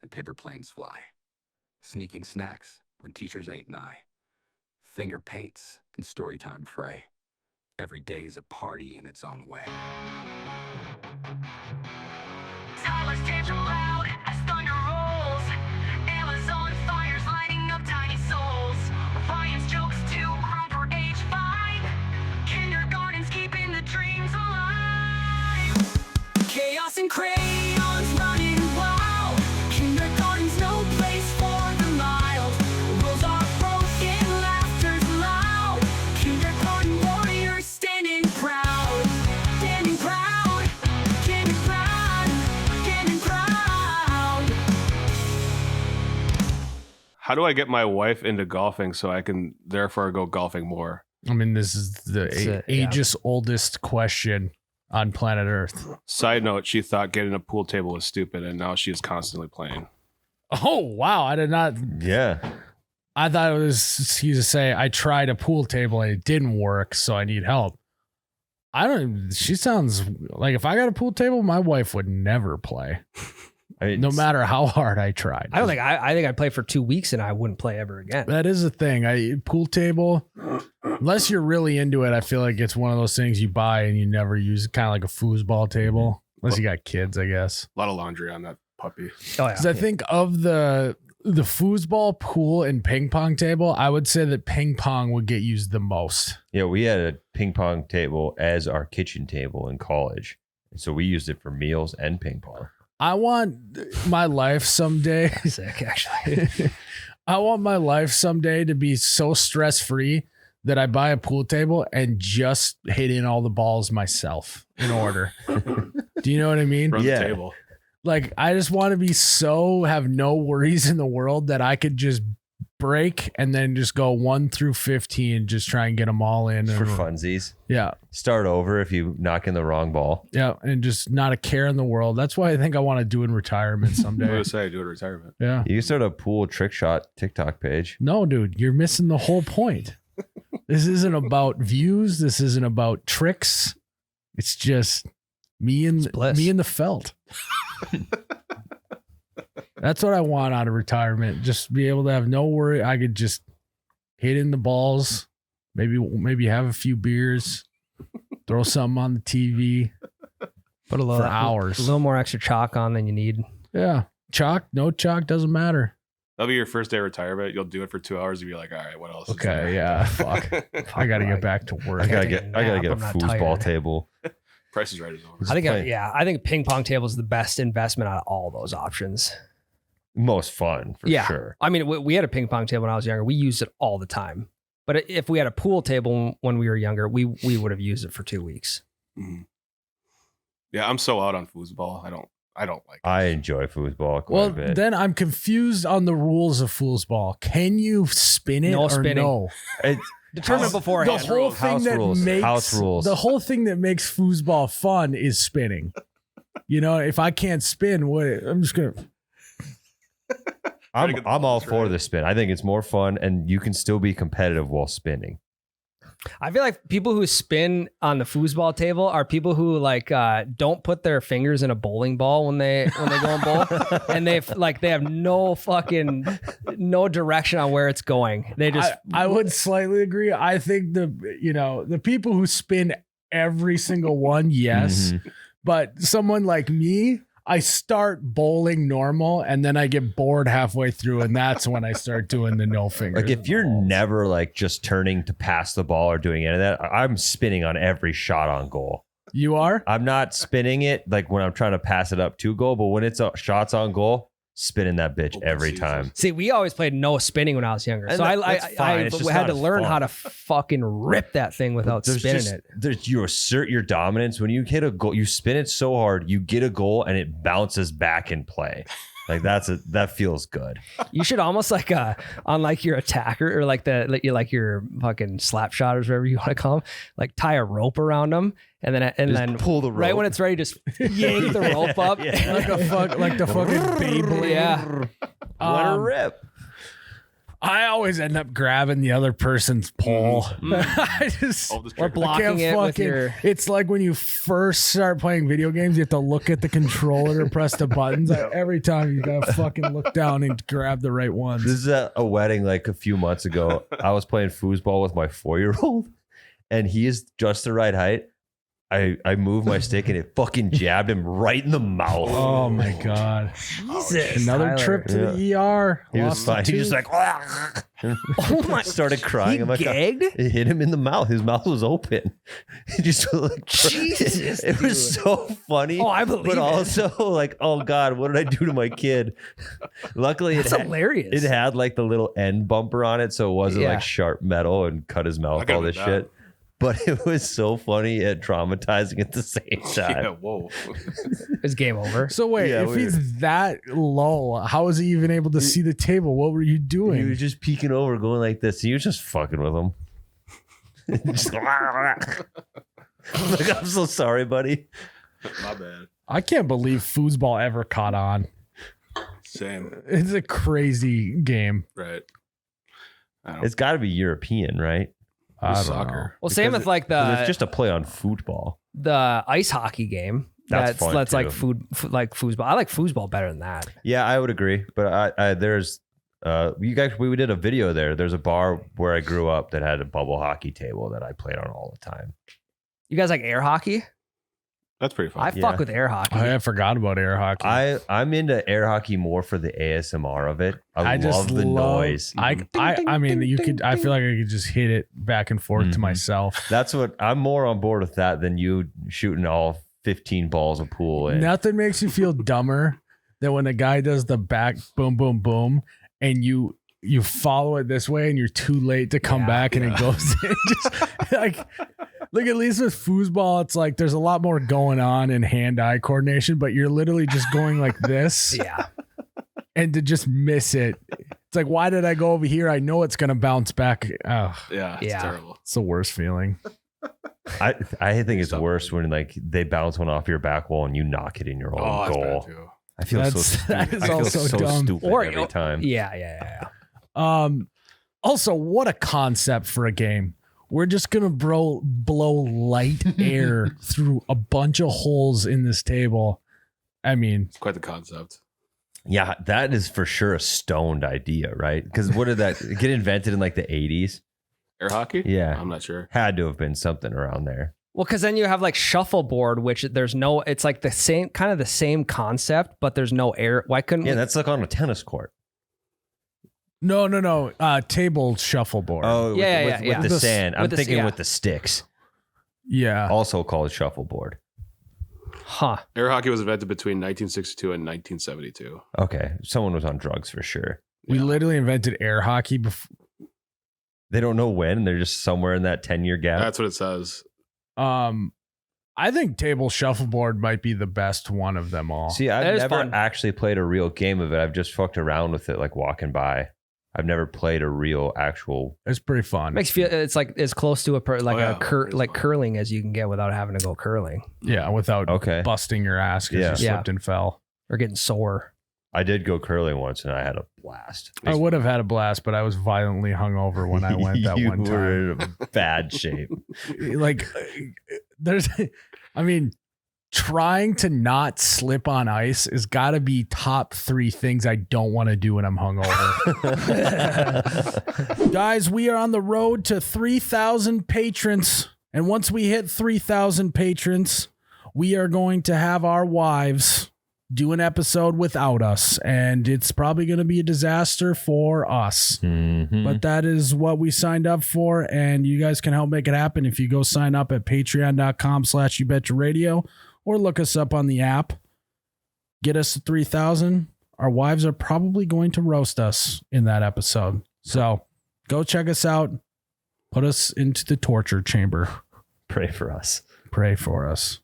and paper planes fly. Sneaking snacks when teachers ain't nigh. Finger paints and storytime fray. Every day is a party in its own way. Toddlers dance loud as thunder rolls. Amazon fires lighting up tiny souls. Ryan's jokes to grown for age 5. Kindergarten's keeping the dreams alive. Chaos and crayons running wild. Kindergarten's no place for the mild. Rules are broken, laughter's loud. Kindergarten warriors standing proud. Standing proud. Standing proud. Standing proud. How do I get my wife into golfing so I can therefore go golfing more? I mean, this is It's the yeah. age's oldest question on planet Earth. Side note, she thought getting a pool table was stupid, and now she is constantly playing. Oh, wow. I did not. Yeah. I thought it was he to say, I tried a pool table and it didn't work, so I need help. She sounds like if I got a pool table, my wife would never play, I mean, no matter how hard I tried. I don't think I think I'd play for 2 weeks and I wouldn't play ever again. That is the thing. Pool table, unless you're really into it, I feel like it's one of those things you buy and you never use, kind of like a foosball table, unless you got kids, I guess. A lot of laundry on that puppy. Oh yeah. Because I think of the foosball, pool, and ping pong table, I would say that ping pong would get used the most. Yeah, we had a ping pong table as our kitchen table in college. So we used it for meals and ping pong. I want my life someday. Sick, actually. I want my life someday to be so stress free that I buy a pool table and just hit in all the balls myself in order. Do you know what I mean? Run Yeah. the table. Like, I just want to have no worries in the world that I could just break and then just go 1 through 15, just try and get them all in. For And, funsies. yeah. Start over if you knock in the wrong ball. Yeah. And just not a care in the world. That's why I think I want to do in retirement I'm someday. going to say do it in retirement. Yeah. You can start a pool trick shot TikTok page. No, dude, you're missing the whole point. This isn't about views. This isn't about tricks. It's just me and bliss. the felt. That's what I want out of retirement. Just be able to have no worry. I could just hit in the balls, maybe have a few beers, throw something on the TV Put a for hours. A little more extra chalk on than you need. Yeah. Chalk, no chalk, doesn't matter. That'll be your first day of retirement. You'll do it for 2 hours. You'll be like, all right, what else? is Okay, there? yeah. Fuck. I got to get back to work. I gotta take get a nap. a I'm not foosball tired. table. Price is Right is over. I think play- I think ping pong table is the best investment out of all those options. Most fun for Yeah. sure. I mean, we had a ping pong table when I was younger. We used it all the time. But if we had a pool table when we were younger, we would have used it for 2 weeks. Mhm. Yeah, I'm so out on foosball. I don't like it. I enjoy foosball quite Well, a bit. then I'm confused on the rules of foosball. Can you spin it No or spinning. no? It's Determine House- The beforehand. whole thing House that rules. makes House rules. the whole thing that makes foosball fun is spinning. You know, if I can't spin, I'm just gonna. I'm get the all balls for right. the spin. I think it's more fun and you can still be competitive while spinning. I feel like people who spin on the foosball table are people who don't put their fingers in a bowling ball when they go and bowl, and they have no direction on where it's going. They just I would slightly agree. I think the people who spin every single one, yes, Mhm. but someone like me. I start bowling normal and then I get bored halfway through, and that's when I start doing the no fingers. Like if you're never like just turning to pass the ball or doing any of that, I'm spinning on every shot on goal. You are? I'm not spinning it like when I'm trying to pass it up to goal, but when it's shots on goal, spinning that bitch Oh, every Jesus. time. see. We always played no spinning when I was younger, And so that's fine. It's just had not to as learn fun. how to fucking rip that thing without spinning it. You assert your dominance when you hit a goal. You spin it so hard, you get a goal, and it bounces back in play. Like that feels good. You should almost on your attacker or your fucking slap shotters, whatever you want to call them, like tie a rope around them and then pull the rope. right when it's ready, just yank the rope up. Yeah. like the fucking Beyblade. Yeah. Let her rip. I always end up grabbing the other person's pole. I just Oh, this Or trigger. blocking it with your. It's like when you first start playing video games, you have to look at the controller to press the buttons. Every time you gotta fucking look down and grab the right ones. This is at a wedding like a few months ago. I was playing foosball with my 4-year-old, and he is just the right height. I moved my stick and it fucking jabbed him right in the mouth. Oh my god! Jesus, Another Tyler. trip to the ER. He was Lost fine. a He just tooth. like Oh my! started crying. He I'm like, gagged? it hit him in the mouth. His mouth was open. He just like, Jesus, it was dude. so funny. Oh, I believe but it. also like, oh god, what did I do to my kid? Luckily, That's hilarious. It had like the little end bumper on it, so it wasn't Yeah. like sharp metal and cut his I mouth could've all this been shit. But it was so funny and traumatizing at the same time. Yeah, whoa. It's game over. So wait, Yeah, if weird. he's that low, how is he even able to see the table? What were you He doing? was just peeking over, going like this. He was just fucking with him. Just, like, I'm so sorry, buddy. My bad. I can't believe foosball ever caught on. Same. It's a crazy game. Right. I don't It's got to be European, right? I don't soccer. Well, same with like It's the just a play on football. ice hockey game. That's fun, like too. like foosball. I like foosball better than that. Yeah, I would agree. But I there's you guys, we did a video there. There's a bar where I grew up that had a bubble hockey table that I played on all the time. You guys like air hockey? That's pretty fun. I fuck with air hockey. I forgot about air hockey. I'm into air hockey more for the ASMR of it. I just love the noise. I mean, you could. I feel like I could just hit it back and forth to Mhm. myself. That's what I'm more on board with that than you shooting all 15 balls of pool in. Nothing makes you feel dumber than when a guy does the back boom, boom, boom, and you follow it this way, and you're too late to come back, and it goes in. Just like. Look, at least with foosball, it's like there's a lot more going on in hand-eye coordination, but you're literally just going like this. Yeah. And to just miss it. It's like, why did I go over here? I know it's going to bounce back. Oh, Yeah, it's Yeah. terrible. it's the worst feeling. I think it's worse when like they bounce one off your back wall and you knock it in your own Oh, that's bad goal. too. I feel so That's- stupid. that is I feel also so dumb. stupid Or- every time. Yeah. Also, what a concept for a game. We're just going to blow light air through a bunch of holes in this table. I mean, It's quite the concept. Yeah, that is for sure a stoned idea, right? Because what did that get invented in like the 80s? Air hockey? Yeah. I'm not sure. Had to have been something around there. Well, because then you have like shuffleboard, which there's no. It's like the same kind of the same concept, but there's no air. Why couldn't? Yeah, that's like on a tennis court. no. Table shuffleboard. Oh, Yeah, with the With the- sand. I'm with the- thinking yeah. with the sticks, Yeah. also called shuffleboard. Huh. Air hockey was invented between 1962 and 1972. Okay, someone was on drugs for sure. We literally invented air hockey before. They don't know when, and they're just somewhere in that 10-year gap. That's what it says. I think table shuffleboard might be the best one of them all. See, That I've is never fun. actually played a real game of it. I've just fucked around with it, like walking by. I've never played a real actual. It's pretty fun. Makes you feel it's like as close to It's like fun. curling as you can get without having to go curling Yeah, without Okay, busting your ass because Yeah. you slipped and fell. or getting sore. I did go curling once, and I had a blast. I would have had a blast, but I was violently hungover when I went that You one time. were in bad shape. Like, there's, I mean, trying to not slip on ice has got to be top 3 things I don't want to do when I'm hungover. Guys, we are on the road to 3,000 patrons. And once we hit 3,000 patrons, we are going to have our wives do an episode without us. And it's probably going to be a disaster for us. Mhm. But that is what we signed up for, and you guys can help make it happen if you go sign up at patreon.com/youbetcharadio or look us up on the app. Get us to 3,000. Our wives are probably going to roast us in that episode. So go check us out. Put us into the torture chamber. Pray for us. Pray for us.